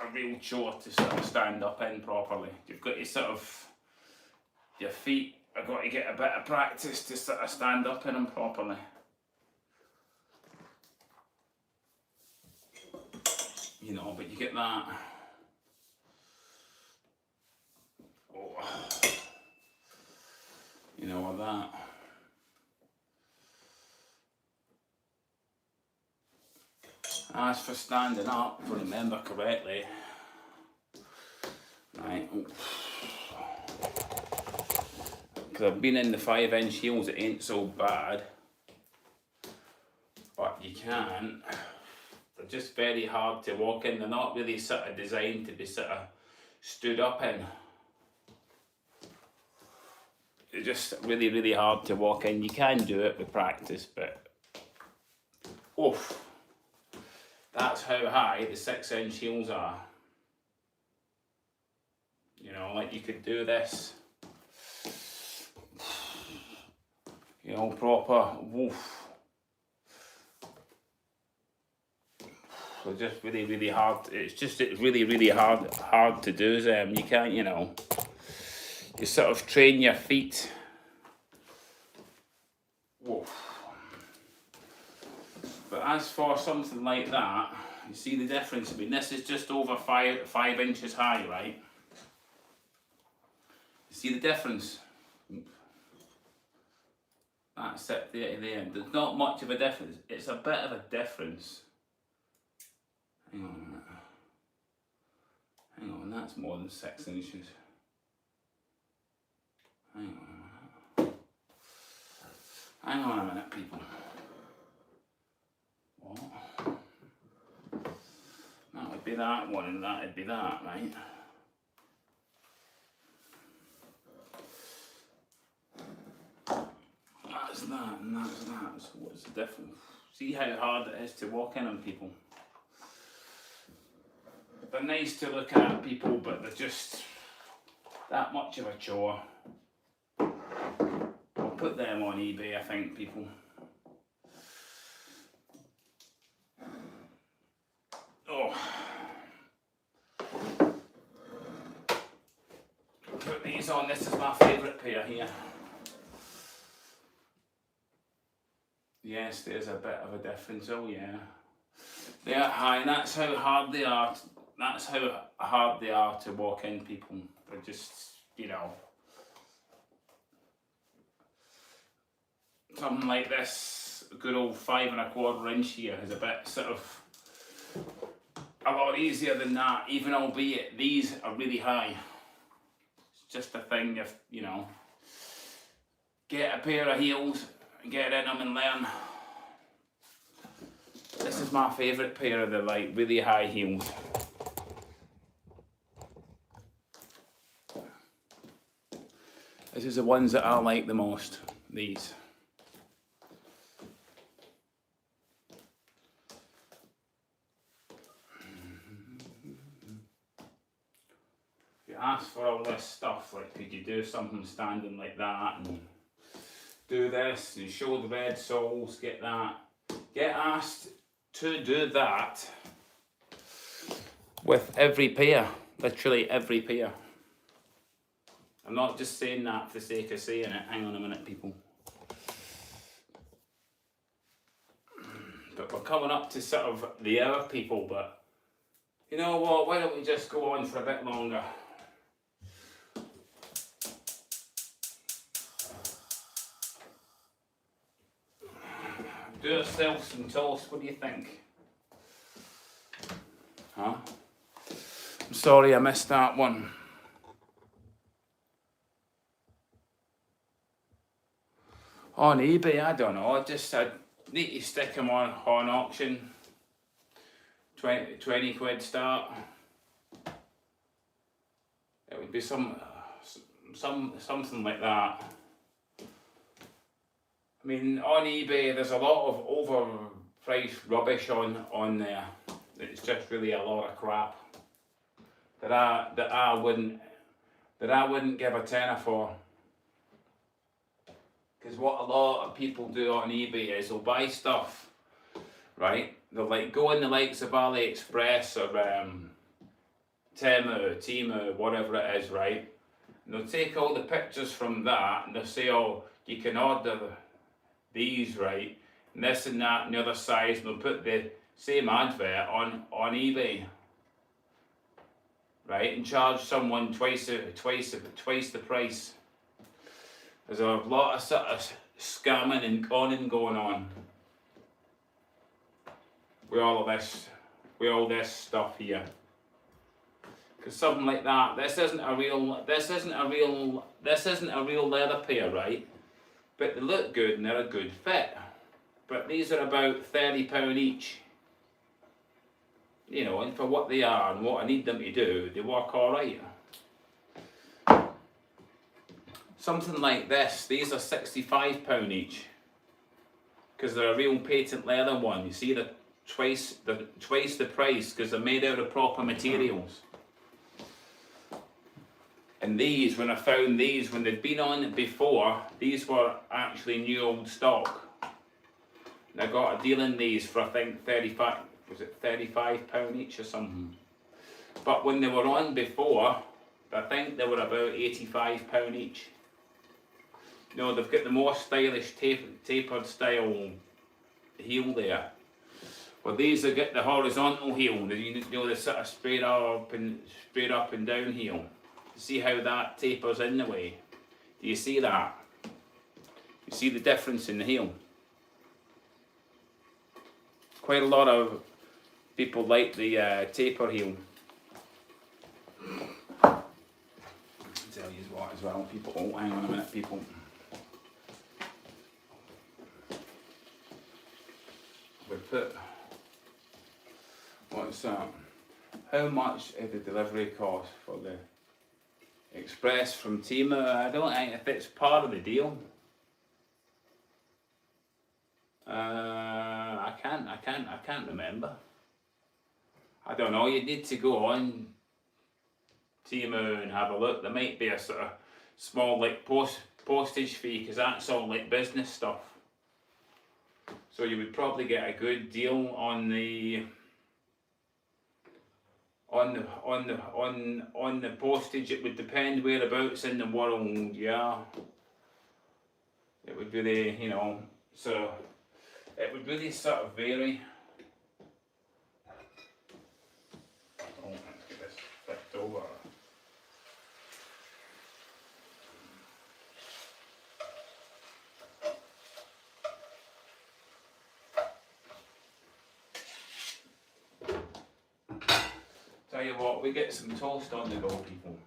a real chore to sort of stand up in properly. You've got to sort of, your feet have got to get a bit of practice to sort of stand up in them properly. You know, but you get that. Oh, you know, with that. As for standing up, if I remember correctly, right, because I've been in the 5-inch heels, it ain't so bad, but you can't. They're just very hard to walk in. They're not really sort of designed to be sort of stood up in. They're just really, really hard to walk in. You can do it with practice, but oof, that's how high the 6-inch heels are. You know, like you could do this, you know, proper woof. They're just really, really hard. It's really, really hard to do them. You can't, you know, you sort of train your feet. Whoa. But as for something like that, you see the difference. I mean, this is just over 5 inches high, right? You see the difference? That's it there to there. There's not much of a difference. It's a bit of a difference. Hang on a minute. Hang on, that's more than 6 inches. Hang on a minute. Hang on a minute, people. What? That would be that one and that would be that, right? That's that and that's that. So what's the difference? See how hard it is to walk in on people? They're nice to look at, people, but they're just that much of a chore. I'll put them on eBay, I think, people. Oh. Put these on. This is my favourite pair here. Yes, there's a bit of a difference. Oh yeah. They're high, and that's how hard they are. That's how hard they are to walk in, people. They're just, you know, something like this, a good old 5 1/4 inch here is a bit sort of a lot easier than that, even albeit these are really high. It's just a thing if, you know, get a pair of heels, get in them and learn. This is my favourite pair of the like really high heels. This is the ones that I like the most, these. You ask for all this stuff, like could you do something standing like that and do this and show the red soles, get that. Get asked to do that with every pair, literally every pair. I'm not just saying that for the sake of saying it. Hang on a minute, people. But we're coming up to sort of the hour, people, but you know what, why don't we just go on for a bit longer? Do ourselves some toast, what do you think? Huh? I'm sorry I missed that one. On eBay, I don't know, I need to stick them on auction. 20 quid start. It would be something like that. I mean, on eBay, there's a lot of overpriced rubbish on there. It's just really a lot of crap that I wouldn't give a tenner for. Because what a lot of people do on eBay is they'll buy stuff, right? They'll like go in the likes of AliExpress or Temu, whatever it is, right? And they'll take all the pictures from that and they'll say, oh, you can order these, right? And this and that and the other size, and they'll put the same advert on eBay, right? And charge someone twice the price. There's a lot of sort of scamming and conning going on with all this stuff here. Because something like that, this isn't a real leather pair, right? But they look good and they're a good fit. But these are about £30 each. You know, and for what they are and what I need them to do, they work alright. Something like this, these are £65 each. Because they're a real patent leather one. You see, they're twice the price because they're made out of proper materials. And these, when I found these, when they'd been on before, these were actually new old stock. And I got a deal in these for I think £35 each or something. But when they were on before, I think they were about £85 each. You know, they've got the more stylish tapered style heel there. Well, these have got the horizontal heel, you know, the sort of straight up and down heel. See how that tapers in the way? Do you see that? You see the difference in the heel? Quite a lot of people like the taper heel. I'll tell you what as well, people. Oh, hang on a minute, people. We put. What's that? How much is the delivery cost for the Express from Temu? I don't think if it's part of the deal. I can't remember. I don't know. You need to go on Temu and have a look. There might be a sort of small like postage fee because that's all like business stuff. So you would probably get a good deal on the postage. It would depend whereabouts in the world, yeah. It would really, you know, so it would really sort of vary. Oh, let's get this flipped over. Tell you what, we get some toast on the go, people.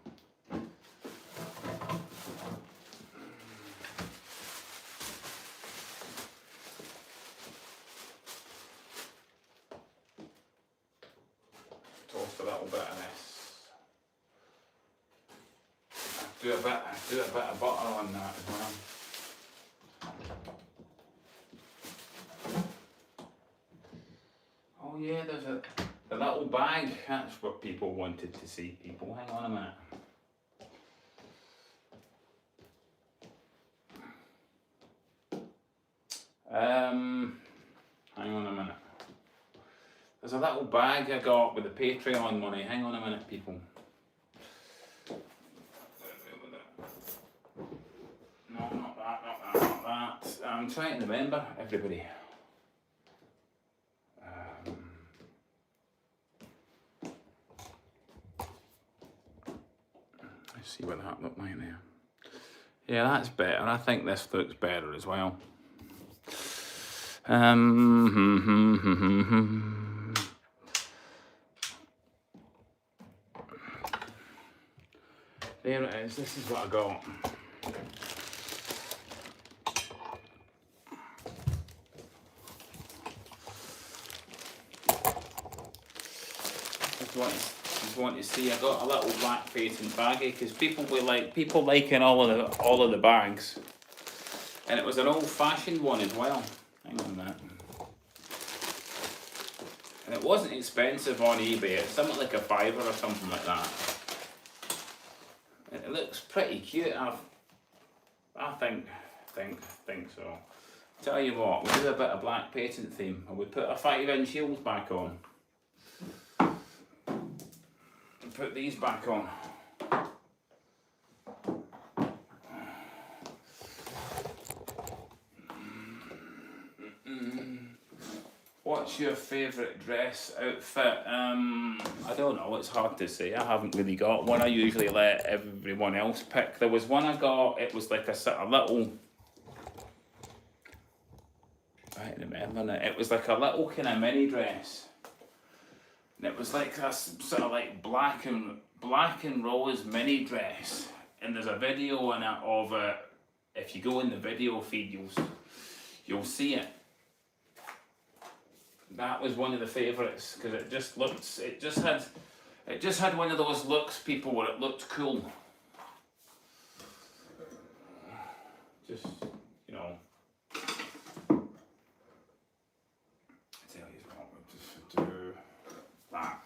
Toast a little bit of this. Do a bit of butter on that as well. Oh yeah, there's a little bag. That's what people wanted to see, people. Hang on a minute. Hang on a minute. There's a little bag I got with the Patreon money. Hang on a minute, people. No, not that. I'm trying to remember, everybody. Let's see what that looked like there. Yeah, that's better. I think this looks better as well. There it is. This is what I got. Just want to see. I got a little black facing baggie because people liking all of the bags. And it was an old-fashioned one as well. Hang on a minute. And it wasn't expensive on eBay. It's something like a £5 or something like that. And it looks pretty cute. I think so. Tell you what, we do a bit of black patent theme, and we put a 5-inch heels back on. And put these back on. What's your favourite dress outfit? I don't know, it's hard to say. I haven't really got one. I usually let everyone else pick. There was one I got, it was like a sort of little... I remember it. It was like a little kind of mini dress. And it was like a sort of like black and rose mini dress. And there's a video in it of it. If you go in the video feed, you'll see it. That was one of the favourites because it just had one of those looks, people, where it looked cool. Just, you know. I tell you what, we'll just do that.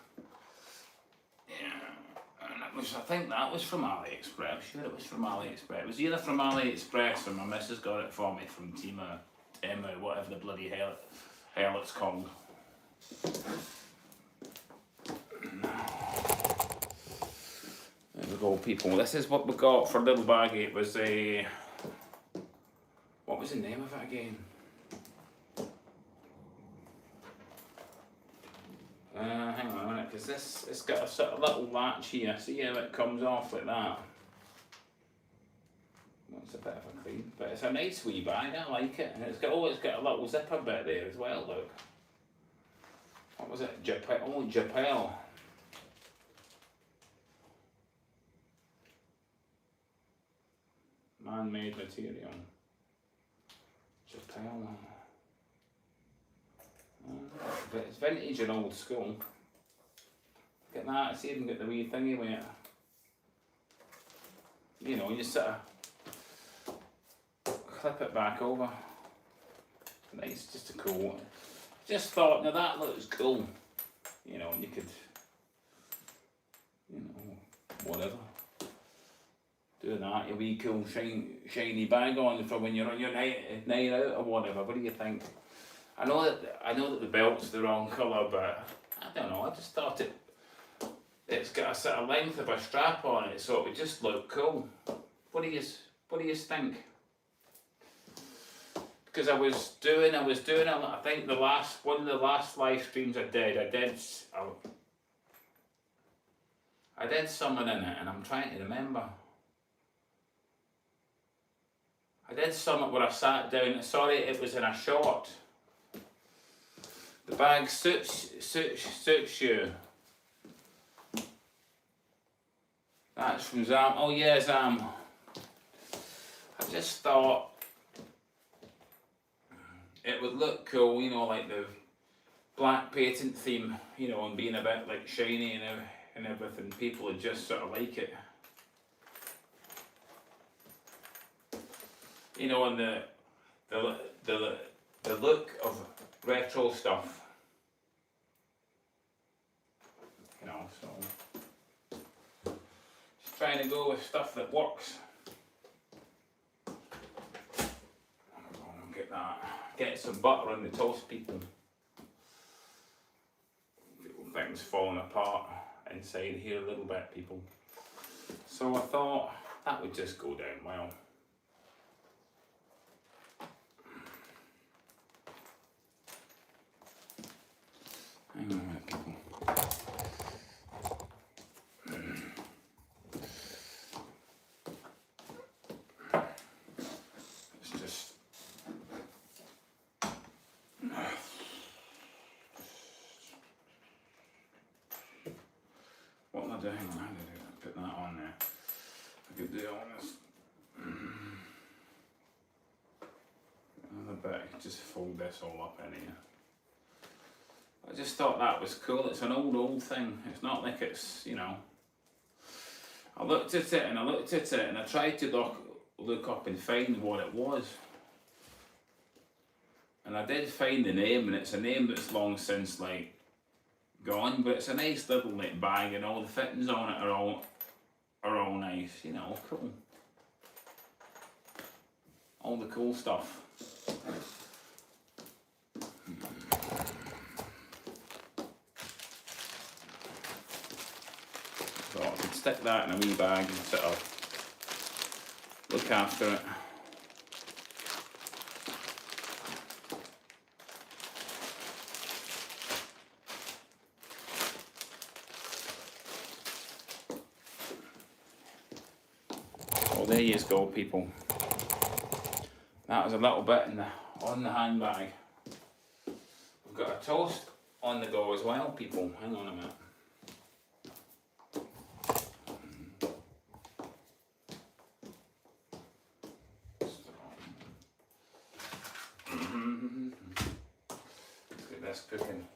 Yeah, and it was, I think that was from AliExpress. I'm sure it was from AliExpress. It was either from AliExpress or my missus got it for me from Temu, whatever the bloody hell it's called. There we go, people. This is what we got for little baggie. It was a... What was the name of it again? Hang on a minute, because it's got a sort of little latch here. See how it comes off like that? It's a bit of a cream, but it's a nice wee bag. I like it, and it's got a little zipper bit there as well. Look, what was it? Japel. Man-made material. Japel. But it's vintage and old school. Look at that. It's even got the wee thingy with it. You know, you sort of clip it back over. Nice, just a cool one. Just thought, now that looks cool. You know, you could, you know, whatever. Do that, your wee cool shiny bag on for when you're on your night out or whatever. What do you think? I know that the belt's the wrong colour, but I don't know. I just thought it's got a sort of length of a strap on it, so it would just look cool. What do you think? Because I was doing, I think one of the last live streams I did something in it, and I'm trying to remember. I did something where I sat down. Sorry, it was in a shot. The bag suits you. That's from Zam. Oh yeah, Zam. I just thought it would look cool, you know, like the black patent theme, you know, and being a bit like shiny and everything. People would just sort of like it. You know, and the look of retro stuff. You know, so just trying to go with stuff that works. Get that. Get some butter on the toast, people. Things falling apart inside here a little bit, people. So I thought that would just go down well. Hang on a minute, people. It's just... What am I doing? How do I put that on there? I could do all this. Another bit, I could just fold this all up in here. I just thought that was cool. It's an old thing. It's not like it's, you know. I looked at it and I tried to look up and find what it was. And I did find the name, and it's a name that's long since like gone, but it's a nice little like bag, and all the fittings on it are all nice, you know, cool. All the cool stuff. So I can stick that in a wee bag and sort of look after it. Well, there you go, people. That was a little bit on the handbag. We've got a toast on the go as well, people. Hang on a minute. Let's get this cooking.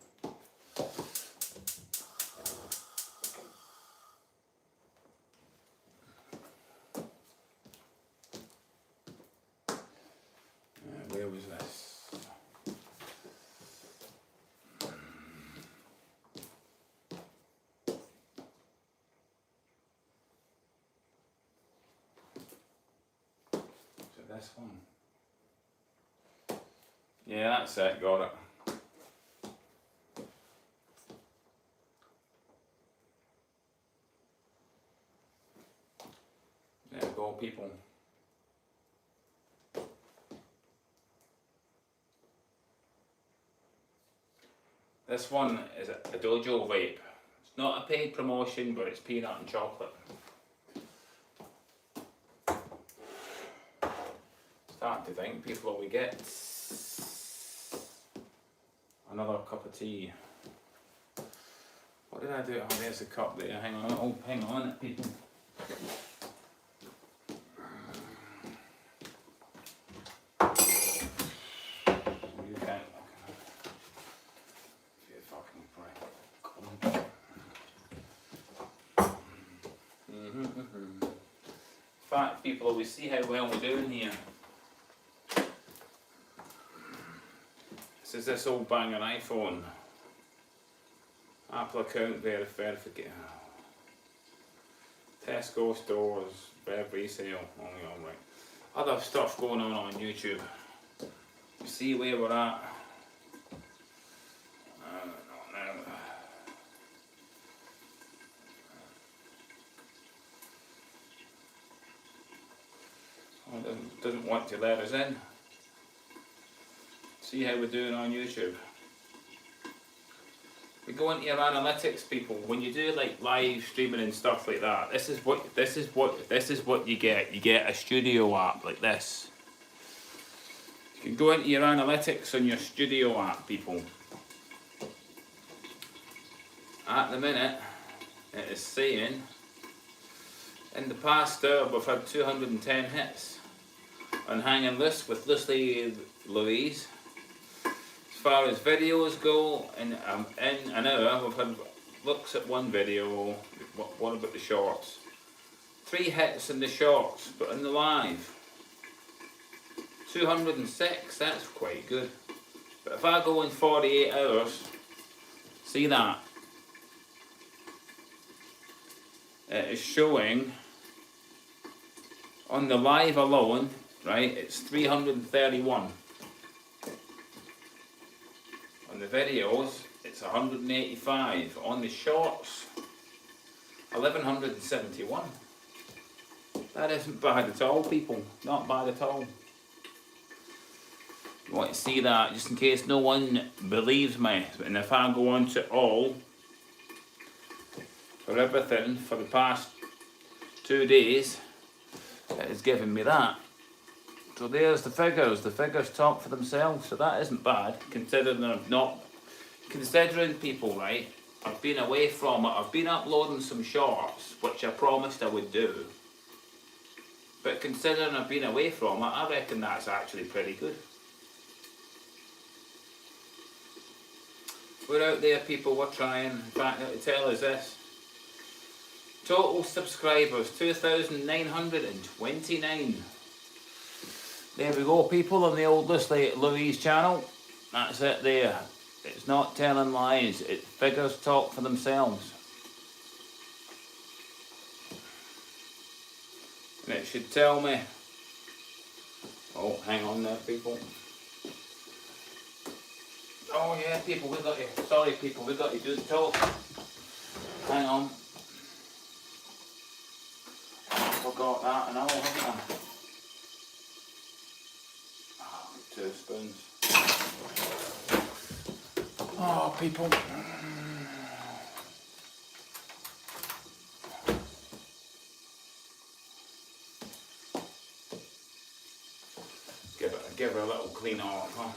Where was this? So this one. Yeah, that's it, got it. There we go, people. This one is a dojo vape. It's not a paid promotion, but it's peanut and chocolate. Starting to think, people, we get another cup of tea. What did I do? Oh, there's a cup there. Hang on. Oh, hang on, people. Fact, people, we see how well we're doing here. This is this old banging iPhone. Apple account verification. Tesco stores, web resale. Only alright. Other stuff going on YouTube. You see where we're at. Doesn't want to let us in. See how we're doing on YouTube. We go into your analytics, people. When you do like live streaming and stuff like that, this is what you get. You get a studio app like this. You can go into your analytics on your studio app, people. At the minute, it is saying in the past hour we've had 210 hits. On Hanging Loose with Lucy Louise. As far as videos go, in an hour we've had looks at one video. What about the shorts? 3 hits in the shorts, but in the live 206, that's quite good. But if I go in 48 hours, see that? It is showing on the live alone, right, it's 331. On the videos, it's 185. On the shorts, 1171. That isn't bad at all, people. Not bad at all. You want to see that, just in case no one believes me. And if I go on to all, for everything, for the past 2 days, it has given me that. So there's the figures talk for themselves, so that isn't bad, considering people, right, I've been away from it, I've been uploading some shorts, which I promised I would do, but considering I've been away from it, I reckon that's actually pretty good. We're out there, people, we're trying. In fact, to tell us this, total subscribers, 2,929. There we go, people, on the old Lucy Louise channel. That's it there. It's not telling lies. Figures talk for themselves. And it should tell me. Oh, hang on there, people. Oh yeah, people, we got to. Sorry, people, we got to do the talk. Hang on. I forgot that and all, haven't I? Oh, 2 spoons. Oh, people. Give her a little clean off, huh?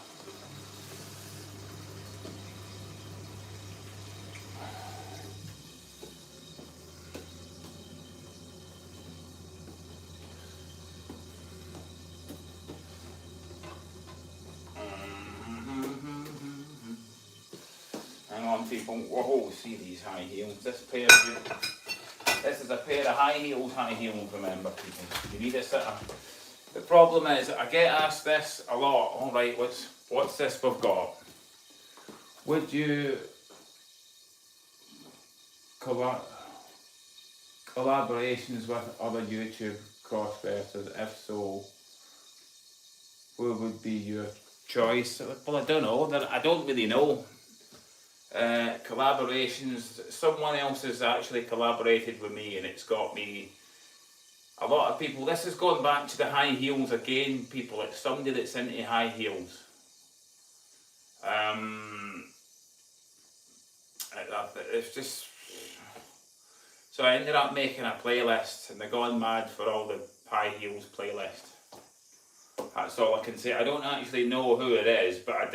Hang on, people. Whoa, see these high heels. This is a pair of high heels, remember, people. You need a sitter. The problem is, I get asked this a lot. All right, what's this we've got? Would you collaborations with other YouTube crossdressers? If so, who would be your choice? Well, I don't know. I don't really know. Collaborations. Someone else has actually collaborated with me, and it's got me. A lot of people. This is going back to the high heels again, people. It's somebody that's into high heels. It's just. So I ended up making a playlist, and they're going mad for all the high heels playlist. That's all I can say. I don't actually know who it is, but I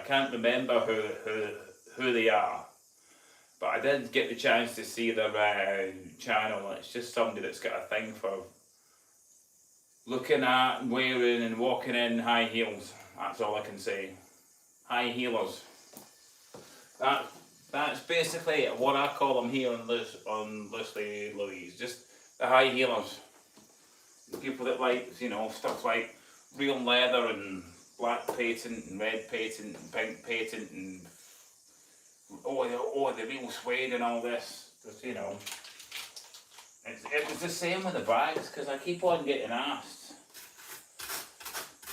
can't remember who they are. But I did get the chance to see their channel. It's just somebody that's got a thing for looking at and wearing and walking in high heels. That's all I can say. High heelers. That's basically what I call them here on Loosely Louise. Just the high heelers. The people that like, stuff like real leather and black patent and red patent and pink patent and the real suede and all this. Just, it was the same with the bags, because I keep on getting asked,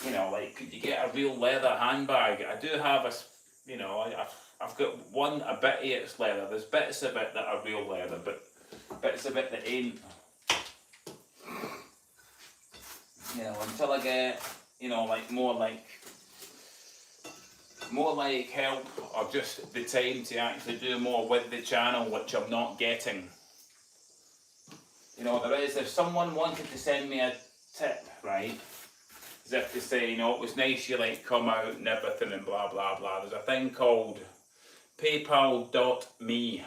could you get a real leather handbag? I do have I've got a bit of it's leather. There's bits of it that are real leather, but bits of it that ain't. Until I get, more like help or just the time to actually do more with the channel, which I'm not getting. If someone wanted to send me a tip, right, as if to say, it was nice you come out and everything and blah blah blah, there's a thing called paypal.me,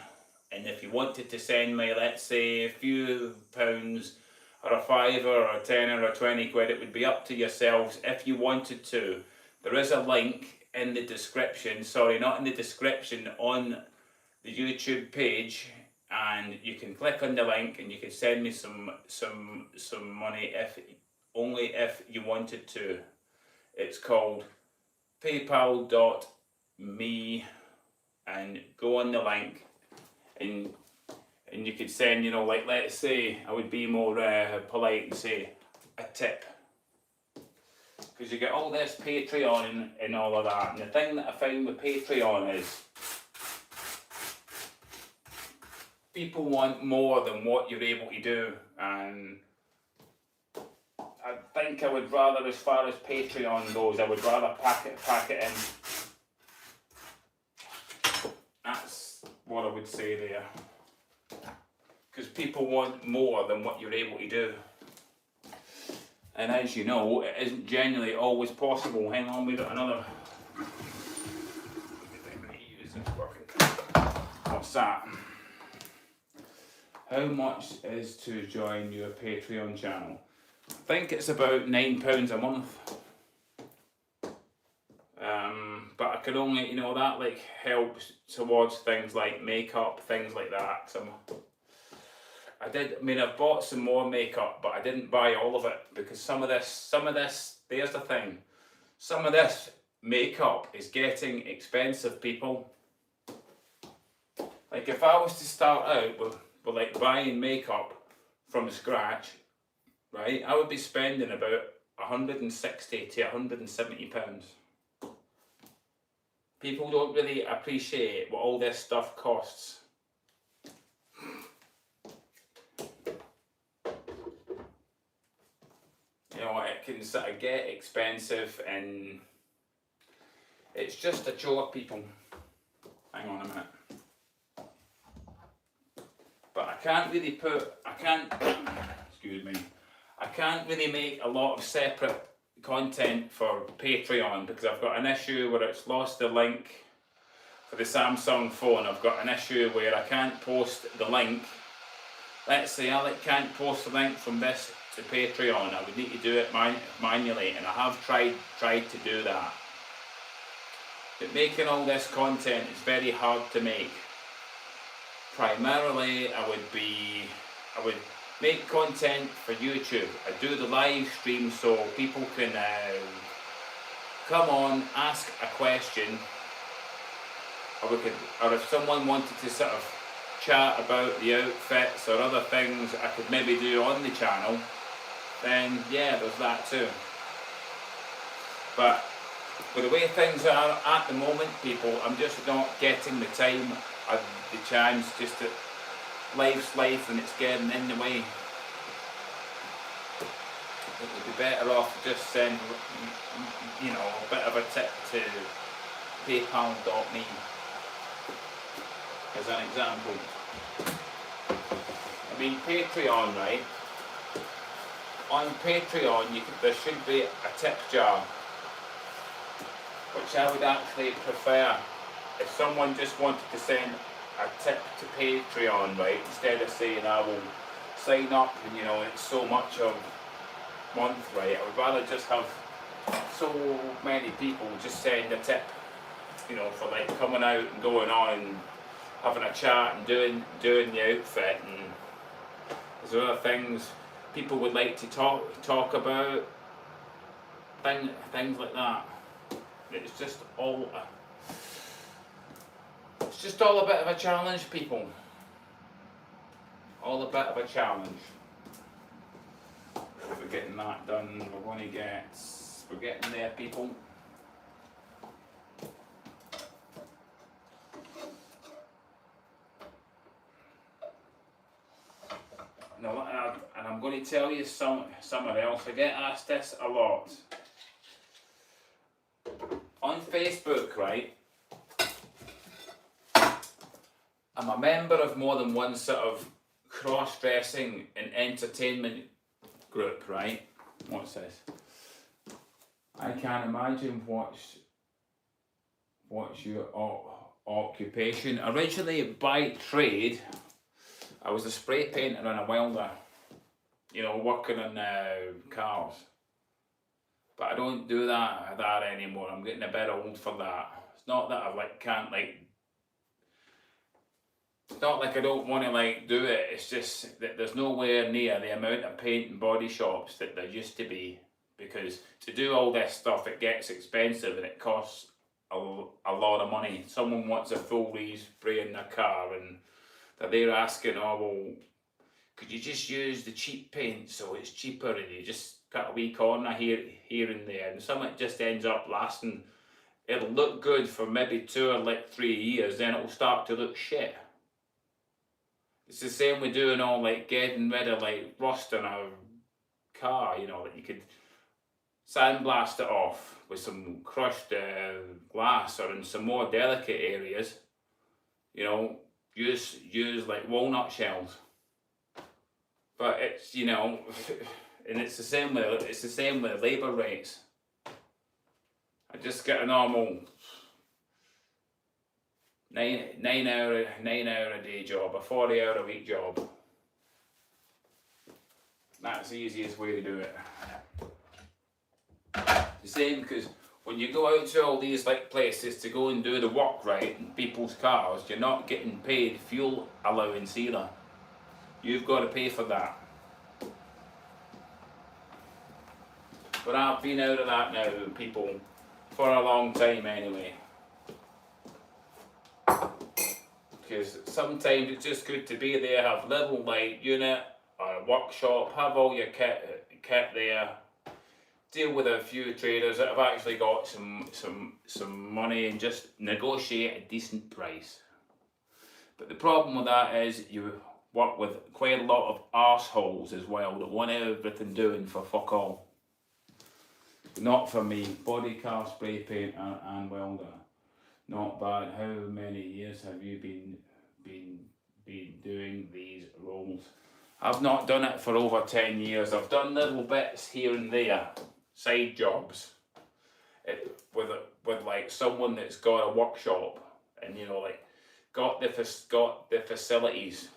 and if you wanted to send me, let's say, a few pounds or a £5 or a £10 or a 20 quid, it would be up to yourselves if you wanted to. There is a link in the description, sorry, not in the description, on the YouTube page, and you can click on the link and you can send me some money if you wanted to. It's called paypal.me, and go on the link and you could send, let's say, I would be more polite and say a tip. Because you get all this Patreon and all of that. And the thing that I find with Patreon is people want more than what you're able to do. And I think I would rather, as far as Patreon goes, I would rather pack it in. That's what I would say there. Because people want more than what you're able to do. And as you know, it isn't generally always possible. Hang on, we've got another. What's that? How much is to join your Patreon channel? I think it's about £9 a month. But I can only, that helps towards things like makeup, things like that. I've bought some more makeup, but I didn't buy all of it because some of this, there's the thing, some of this makeup is getting expensive, people. Like if I was to start out with like buying makeup from scratch, right, I would be spending about 160 to 170 pounds. People don't really appreciate what all this stuff costs. You know, it can sort of get expensive and it's just a joke, people. Hang on a minute. But I can't really excuse me, I can't really make a lot of separate content for Patreon because I've got an issue where it's lost the link for the Samsung phone. I've got an issue where I can't post the link. Let's say I can't post the link from this to Patreon. I would need to do it manually, and I have tried to do that. But making all this content is very hard to make. Primarily, I would make content for YouTube. I do the live stream so people can come on, ask a question, or if someone wanted to sort of chat about the outfits or other things I could maybe do on the channel, then yeah, there's that too. But with the way things are at the moment, people, I'm just not getting the time or the chance. Just to life's life and it's getting in the way. It would be better off to just send, you know, a bit of a tip to paypal.me as an example. I mean, Patreon, right? On Patreon, there should be a tip jar, which I would actually prefer if someone just wanted to send a tip to Patreon, right? Instead of saying I will sign up and, you know, it's so much a month, right? I would rather just have so many people just send a tip, you know, for like coming out and going on and having a chat and doing the outfit, and there's other things people would like to talk about, things like that. It's just all a bit of a challenge, people. All a bit of a challenge. If we're getting that done, we're getting there, people. No, and I'm going to tell you something else. I get asked this a lot. On Facebook, right? I'm a member of more than one sort of cross-dressing and entertainment group, right? What's this? I can't imagine what's your occupation. Originally, by trade, I was a spray painter and a welder, you know, working on cars. But I don't do that anymore. I'm getting a bit old for that. It's not that it's not like I don't want to do it. It's just that there's nowhere near the amount of paint and body shops that there used to be. Because to do all this stuff, it gets expensive and it costs a lot of money. Someone wants a full respray in their car and they're asking, oh well, could you just use the cheap paint so it's cheaper, and you just cut a wee corner here and there, and some it just ends up lasting. It'll look good for maybe 2 or 3 years, then it'll start to look shit. It's the same with doing all getting rid of rust in a car, you know, that you could sandblast it off with some crushed glass, or in some more delicate areas, you know, use walnut shells. But it's, you know, and it's the same with labour rates. I just get a normal 9 hour a day job, a 40 hour a week job. That's the easiest way to do it. The same, because when you go out to all these places to go and do the work, right, in people's cars, you're not getting paid fuel allowance either. You've got to pay for that. But I've been out of that now, people. for a long time anyway. Because sometimes it's just good to be there, have little light unit or a workshop, have all your kit there, deal with a few traders that have actually got some money and just negotiate a decent price. But the problem with that is you work with quite a lot of arseholes as well that want everything doing for fuck all. Not for me. Body car spray paint and welder. Not bad. How many years have you been doing these roles? I've not done it for over 10 years. I've done little bits here and there, side jobs, with like someone that's got a workshop and, you know, like got the facilities.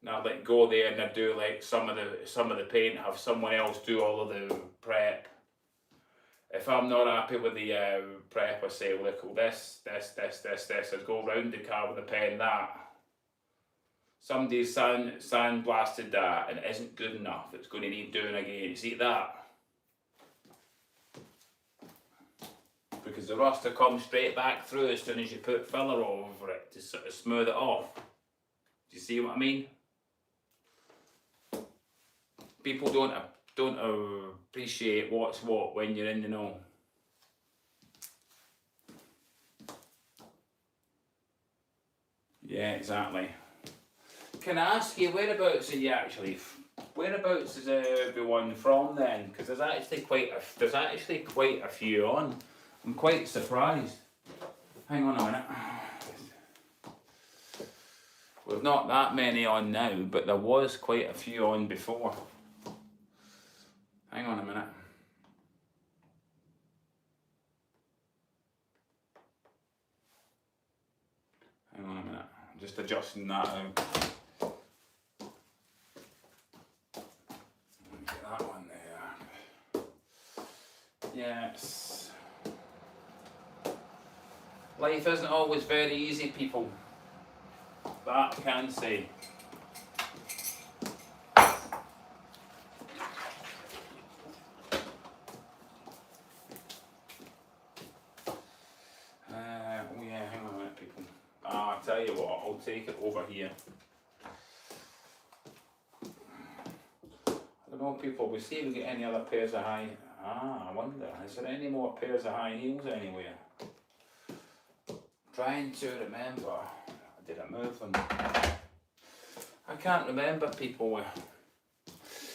And I'd like go there and I'd do like some of the paint, have someone else do all of the prep. If I'm not happy with the prep, I say, look, this, I'd go round the car with a pen, that. Somebody's sandblasted that and it isn't good enough. It's going to need doing again. You see that? Because the rust will come straight back through as soon as you put filler over it to sort of smooth it off. Do you see what I mean? People don't appreciate what's what when you're in the know. Yeah, exactly. Can I ask you, whereabouts is everyone from then? Because there's actually quite a few on. I'm quite surprised. Hang on a minute. We've not that many on now, but there was quite a few on before. Hang on a minute. Hang on a minute. I'm just adjusting that out. Get that one there. Yes. Life isn't always very easy, people. That I can say. Tell you what, I'll take it over here. I don't know, people, we see if we get any other pairs of high. I wonder, is there any more pairs of high heels anywhere? Trying to remember. Did I move them? I can't remember, people.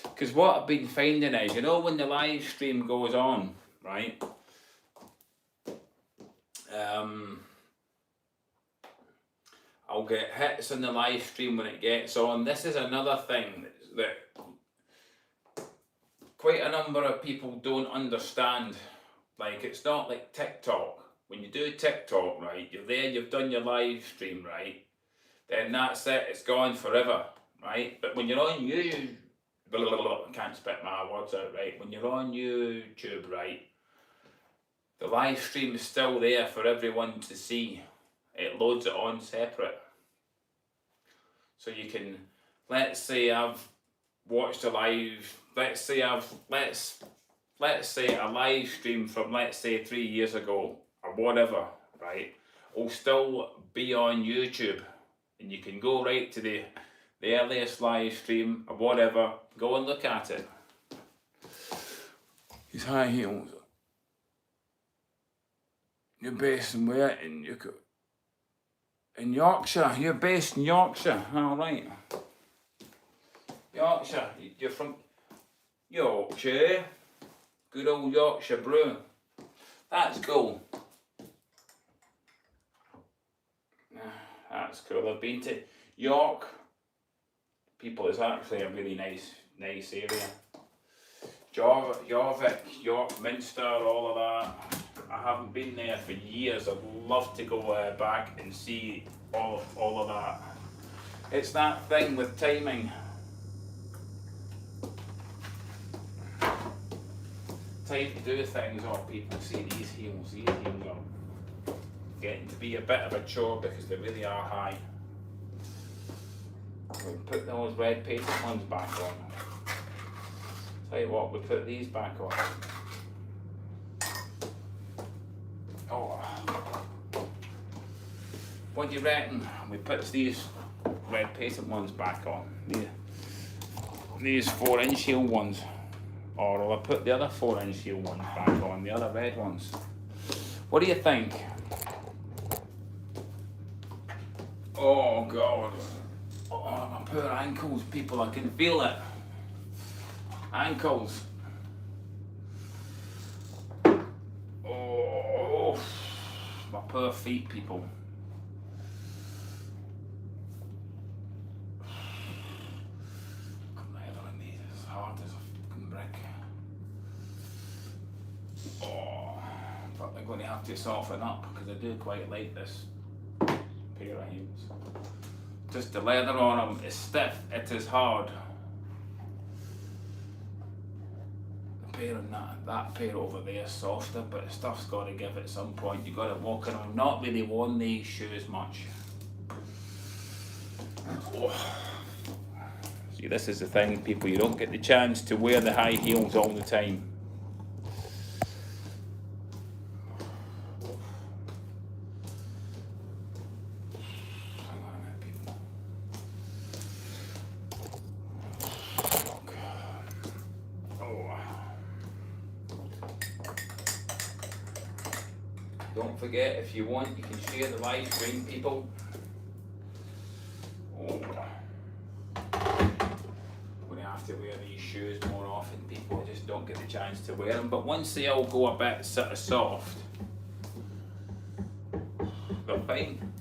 Because what I've been finding is, you know, when the live stream goes on, right? I'll get hits in the live stream when it gets on. This is another thing that quite a number of people don't understand. Like, it's not like TikTok. When you do TikTok, right, you're there, you've done your live stream, right, then that's it, it's gone forever, right? But when you're on YouTube, I can't spit my words out, right? When you're on YouTube, right, the live stream is still there for everyone to see. It loads it on separate. So you can, let's say I've watched a live, let's say a live stream from, let's say, 3 years ago or whatever, right, will still be on YouTube, and you can go right to the earliest live stream or whatever, go and look at it. These high heels. You're based in where? In Yorkshire. You're based in Yorkshire. All right. Yorkshire. You're from Yorkshire. Good old Yorkshire brew. That's cool. That's cool. I've been to York. People, it's actually a really nice area. Jorvik, York Minster, all of that. I haven't been there for years. I'd love to go back and see all of that. It's that thing with timing. Time to do things, or people see these heels are getting to be a bit of a chore because they really are high. We'll put those red painted ones back on. Tell you what, we put these back on. Oh. What do you reckon? We put these red patent ones back on. These 4-inch heel ones. Or will I put the other 4-inch heel ones back on, the other red ones? What do you think? Oh God. Oh, my poor ankles, people, I can feel it. Ankles. Oh, my poor feet, people. My head on these as hard as a fucking brick. Oh, but I'm going to have to soften up because I do quite like this pair of heels. Just the leather on them is stiff, it is hard. The pair and that pair over there is softer, but the stuff's got to give at some point. You've got to walk around. Not really worn these shoes much. Oh. See, this is the thing, people, you don't get the chance to wear the high heels all the time. Don't forget, if you want, you can share the live stream, people. Oh. I'm going to have to wear these shoes more often, people. I just don't get the chance to wear them. But once they all go a bit sort of soft, they're fine.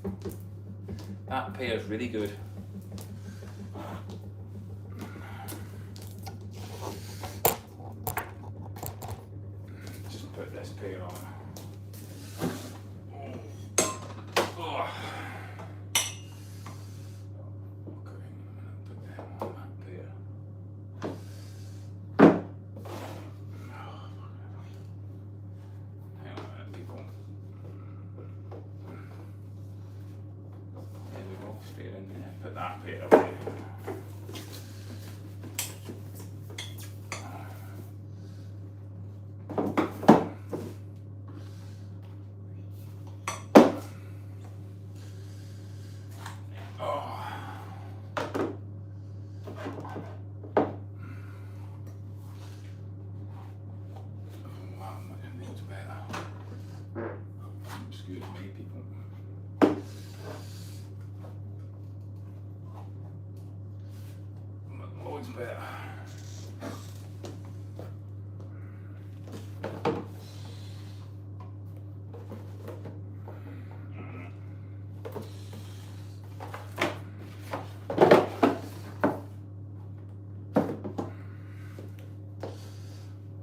That pair is really good. Just put this pair on. Put that pair away. Excuse me, people. Loads better.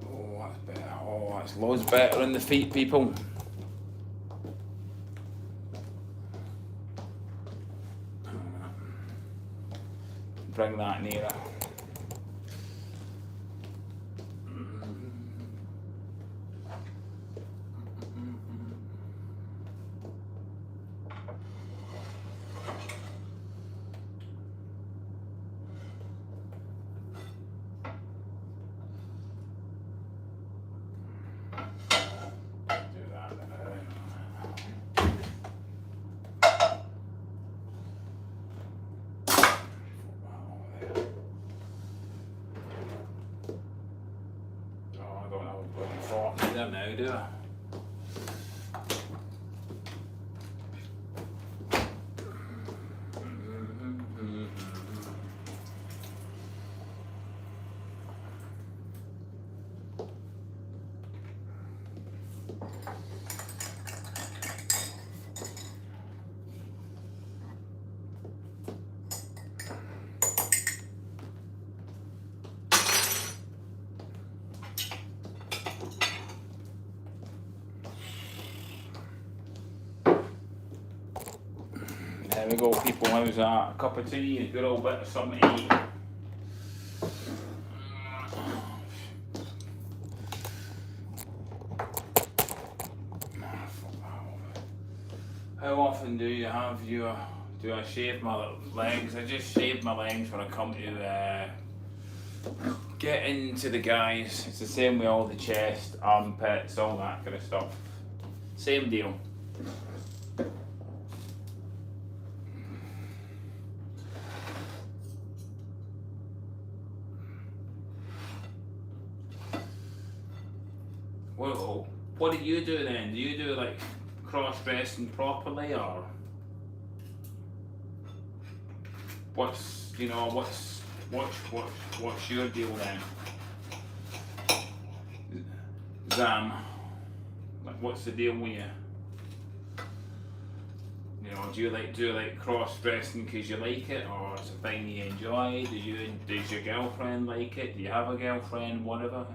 Oh, that's better. Oh, that's loads better on the feet, people. Bring that nearer. There now, do I? There we go, people. How's that? A cup of tea and a good old bit of something to eat. How often do you have your... Do I shave my legs? I just shave my legs when I come to get into the guys. It's the same with all the chest, armpits, all that kind of stuff. Same deal. Well, what do you do then? Do you do like cross-dressing properly, or what's, you know, what's your deal then? Zam, like what's the deal with you? You know, do you like cross-dressing because you like it, or it's a thing you enjoy? Does your girlfriend like it? Do you have a girlfriend? Whatever.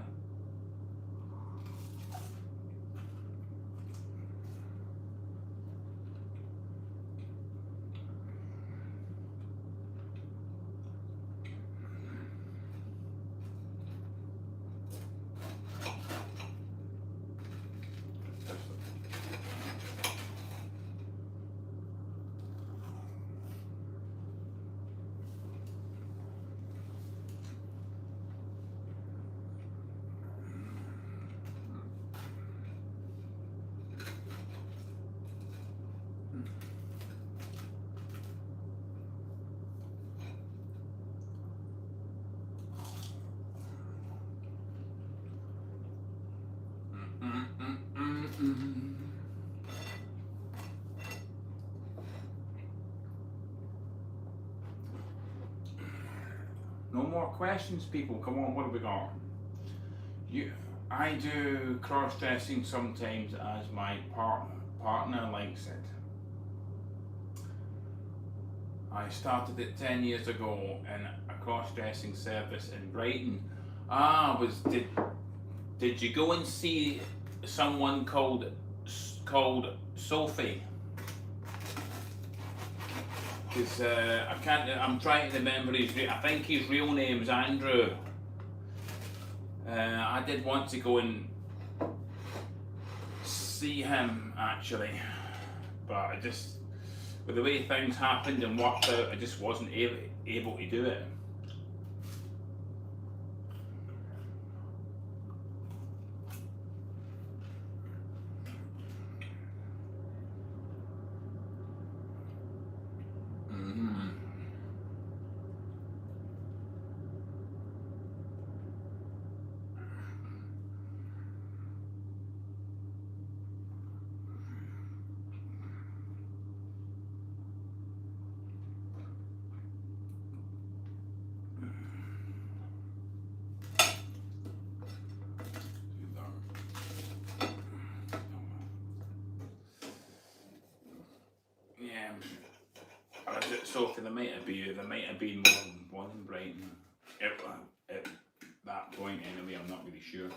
No more questions, people. Come on, what have we got? I do cross-dressing sometimes as my partner likes it. I started it 10 years ago in a cross-dressing service in Brighton. Did you go and see someone called Sophie? Because I'm trying to remember I think his real name's Andrew. I did want to go and see him actually, but I just, with the way things happened and worked out, I just wasn't able to do it. Yeah, Sophie, there might have been more than one in Brighton at that point anyway, I'm not really sure.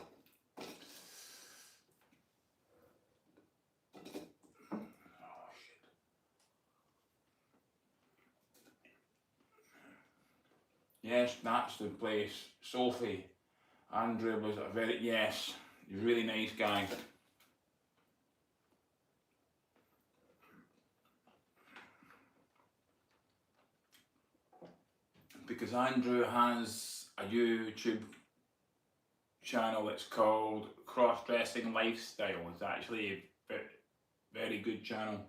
Yes, that's the place. Sophie. Andrew was he's a really nice guy. Because Andrew has a YouTube channel that's called Crossdressing Lifestyle. It's actually a very good channel.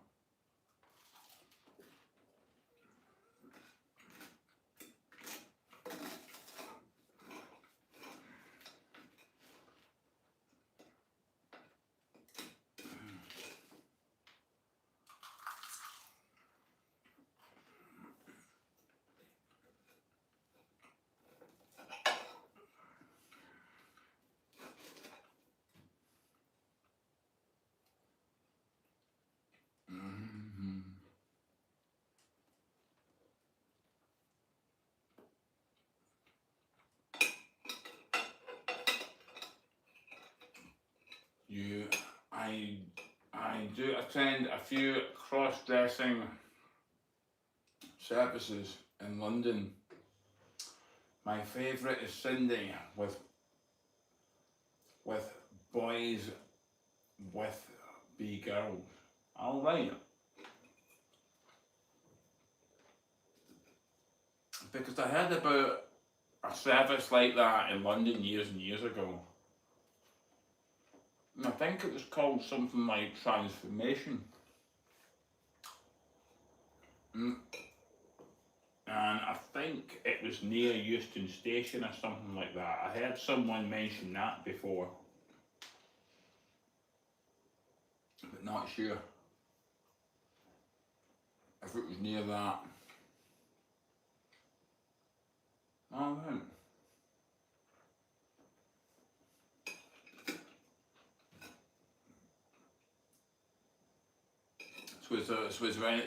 I do attend a few cross-dressing services in London. My favourite is Cindy with boys with B girls. Alright. Because I heard about a service like that in London years and years ago. I think it was called something like Transformation. And I think it was near Euston Station or something like that. I heard someone mention that before, but not sure if it was near that. Oh, right.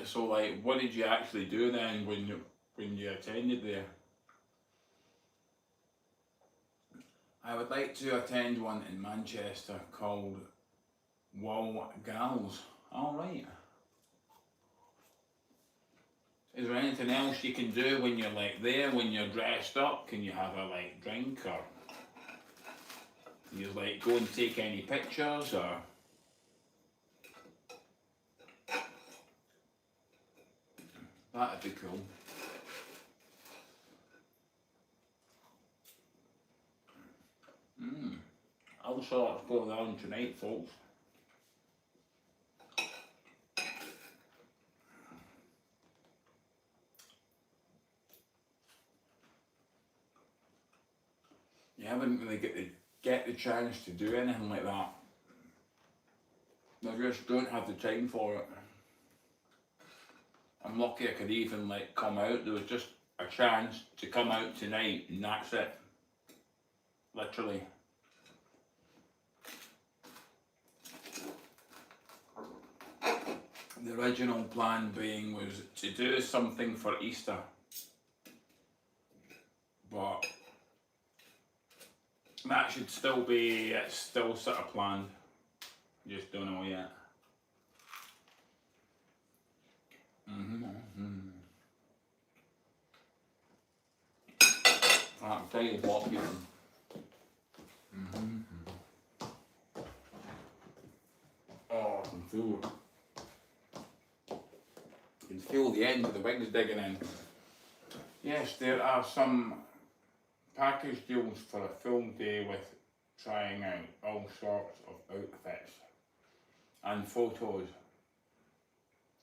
So like, what did you actually do then when you attended there? I would like to attend one in Manchester called Wall Gals. All right. Is there anything else you can do when you're like there, when you're dressed up? Can you have a like drink, or can you like go and take any pictures, or? That'd be cool. I'll sort of go down tonight, folks. Yeah, I wouldn't really get the chance to do anything like that. I just don't have the time for it. I'm lucky I could even like come out. There was just a chance to come out tonight and that's it. Literally. The original plan being was to do something for Easter, but that should still be, it's still sort of planned, just don't know yet. I'll tell you what, people. Oh, I can feel it. You can feel the end of the wigs digging in. Yes, there are some package deals for a film day with trying out all sorts of outfits and photos.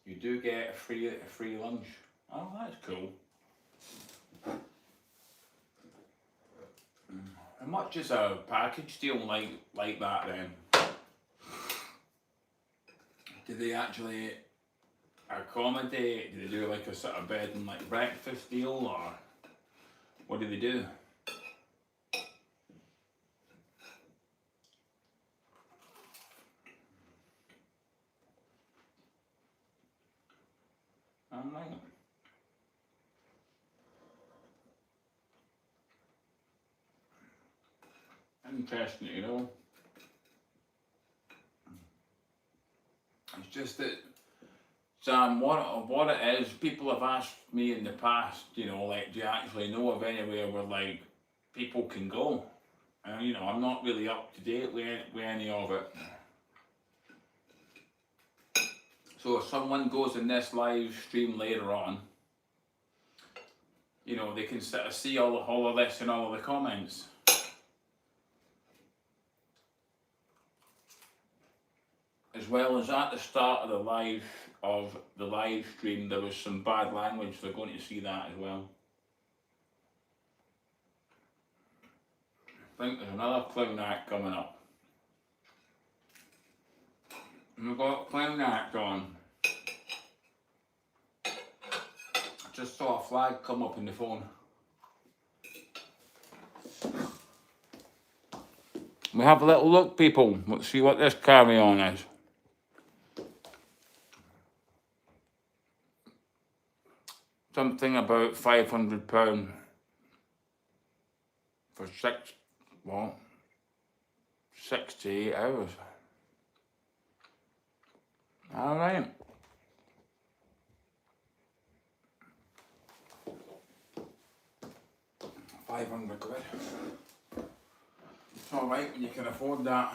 You do get a free lunch. Oh, that's cool. How much is a package deal like that then? Do they actually accommodate? Do they do like a sort of bed and like breakfast deal, or what do they do? I'm like, interesting, you know. It's just that, Sam, what it is, people have asked me in the past, you know, like, do you actually know of anywhere where like people can go? And you know, I'm not really up to date with any of it. So if someone goes in this live stream later on, you know, they can sort of see all of this and all of the comments. As well as at the start of the live stream, there was some bad language. They're going to see that as well. I think there's another clown act coming up. And we've got clown act on. Just saw a flag come up in the phone. We have a little look, people. Let's see what this carry on is. Something about £500 for 6 to 8 hours. All right. £500. It's all right when you can afford that.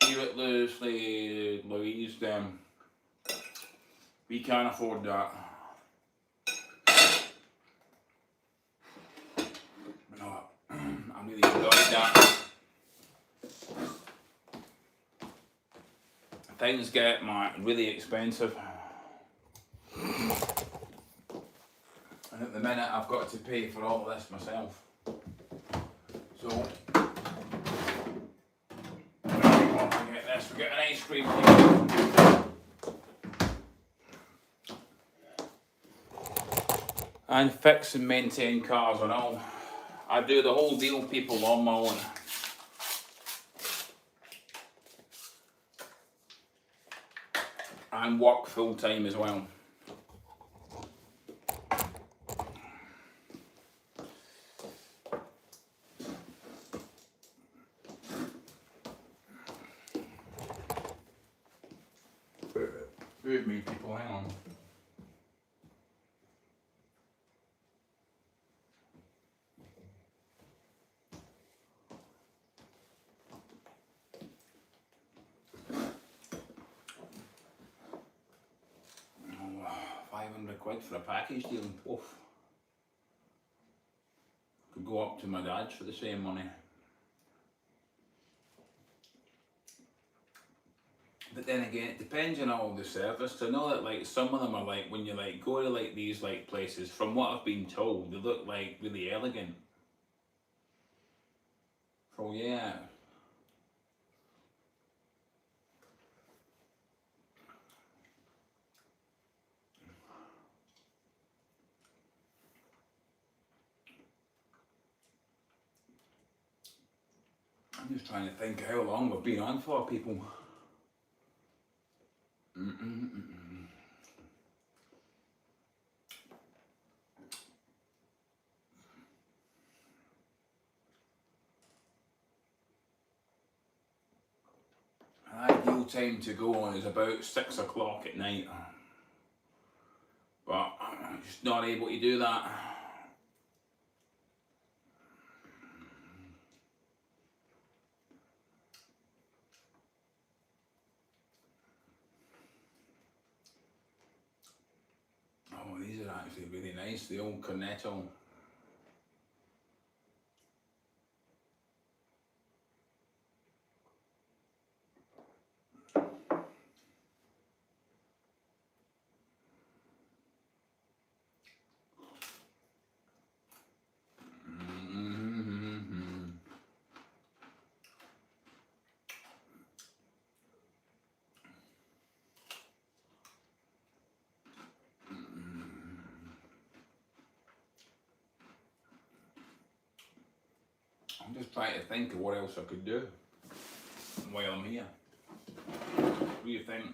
Here at Louise, we can't afford that. that things get really expensive. And at the minute I've got to pay for all of this myself. So, get this, we get an ice cream here. And fix and maintain cars and all. I do the whole deal, people, on my own. And work full time as well. Excuse me, people, hang on. £500 for a package deal. Oof. Could go up to my dad's for the same money. But then again, it depends on all the service. I know that like some of them are like, when you like go to like these like places, from what I've been told, they look like really elegant. So yeah. I'm just trying to think how long we've been on for, people. An ideal time to go on is about 6 o'clock at night. But I'm just not able to do that. Oh, these are actually really nice, the old cornetto. I'm just trying to think of what else I could do while I'm here. What do you think?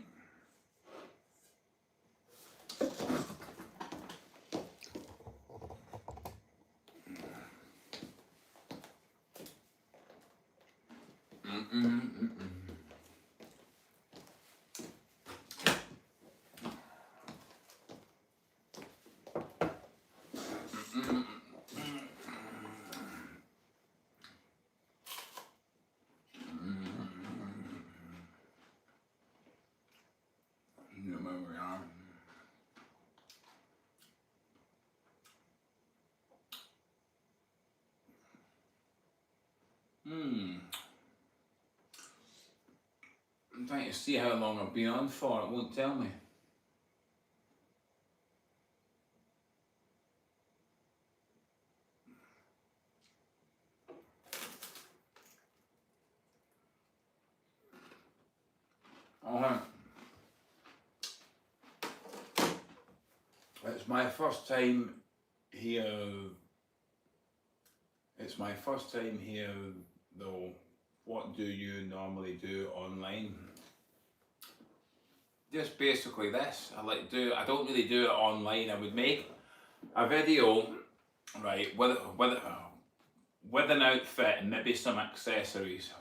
I'm trying to see how long I've been on for, it won't tell me. It's my first time here. It's my first time here though. What do you normally do online? Just basically this. I don't really do it online. I would make a video, right, with an outfit and maybe some accessories.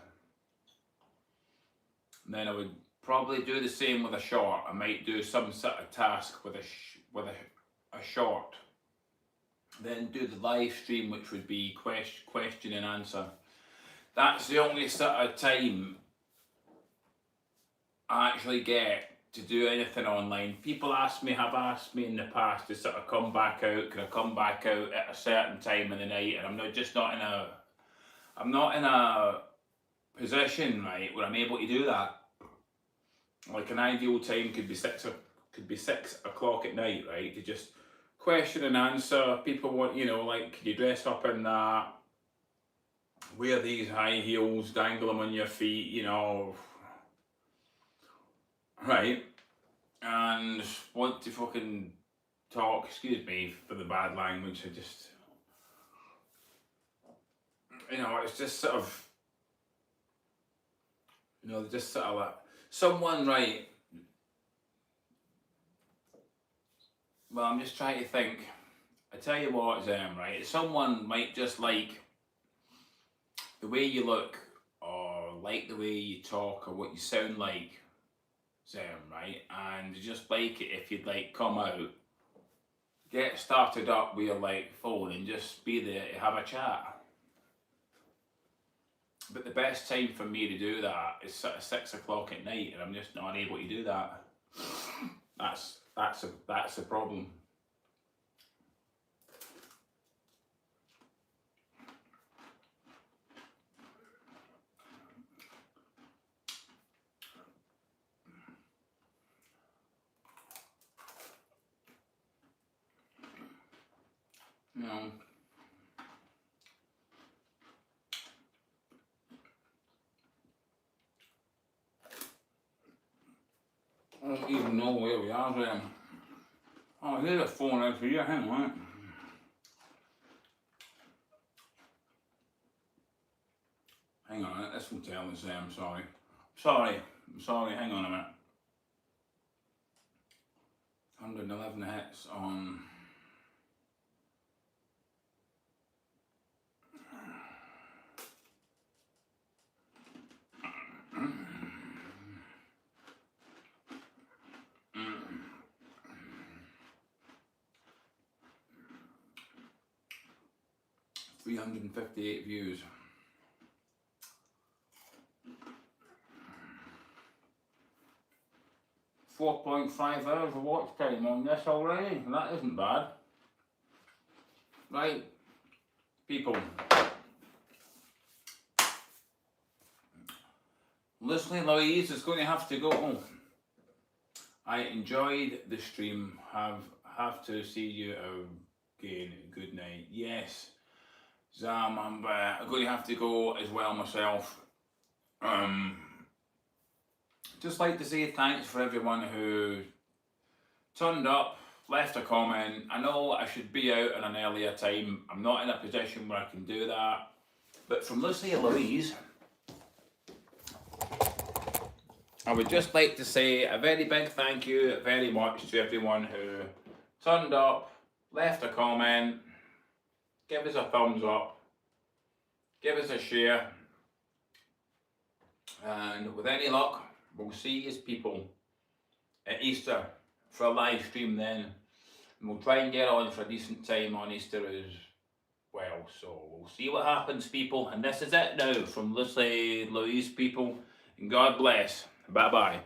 And then I would probably do the same with a short. I might do some sort of task with a short. Then do the live stream, which would be question and answer. That's the only sort of time I actually get to do anything online. People have asked me in the past to sort of come back out. Can I come back out at a certain time in the night? And I'm just not in I'm not in a position, right, where I'm able to do that. Like an ideal time could be 6 o'clock at night, right? To just question and answer. People want, you know, like, can you dress up in that? Wear these high heels, dangle them on your feet, you know, right? And want to fucking talk, excuse me for the bad language, I just, you know, it's just sort of, you know, just sort of like, someone, right, well, I'm just trying to think, I tell you what, Zem, right, someone might just like the way you look, or like the way you talk, or what you sound like, Zem, right, and just like it if you'd like come out, get started up with your like phone and just be there to have a chat. But the best time for me to do that is sort of 6 o'clock at night, and I'm just not able to do that. That's a problem. You know. I don't even know where we are then. Oh, here's a phone out here, hang on. Hang on a minute, this will tell us sorry. Sorry, hang on a minute. 111 hits on... $358 views. 4.5 hours of watch time on this already. That isn't bad. Right, people. Listening Louise is going to have to go. I enjoyed the stream. Have to see you again. Good night. Yes, Zam, I'm going to have to go as well myself. Just like to say thanks for everyone who turned up, left a comment. I know I should be out at an earlier time. I'm not in a position where I can do that. But from Lucy Louise, I would just like to say a very big thank you very much to everyone who turned up, left a comment, give us a thumbs up, give us a share, and with any luck, we'll see you people at Easter for a live stream then. And we'll try and get on for a decent time on Easter as well. So we'll see what happens, people. And this is it now from Lucy Louise, people. And God bless. Bye bye.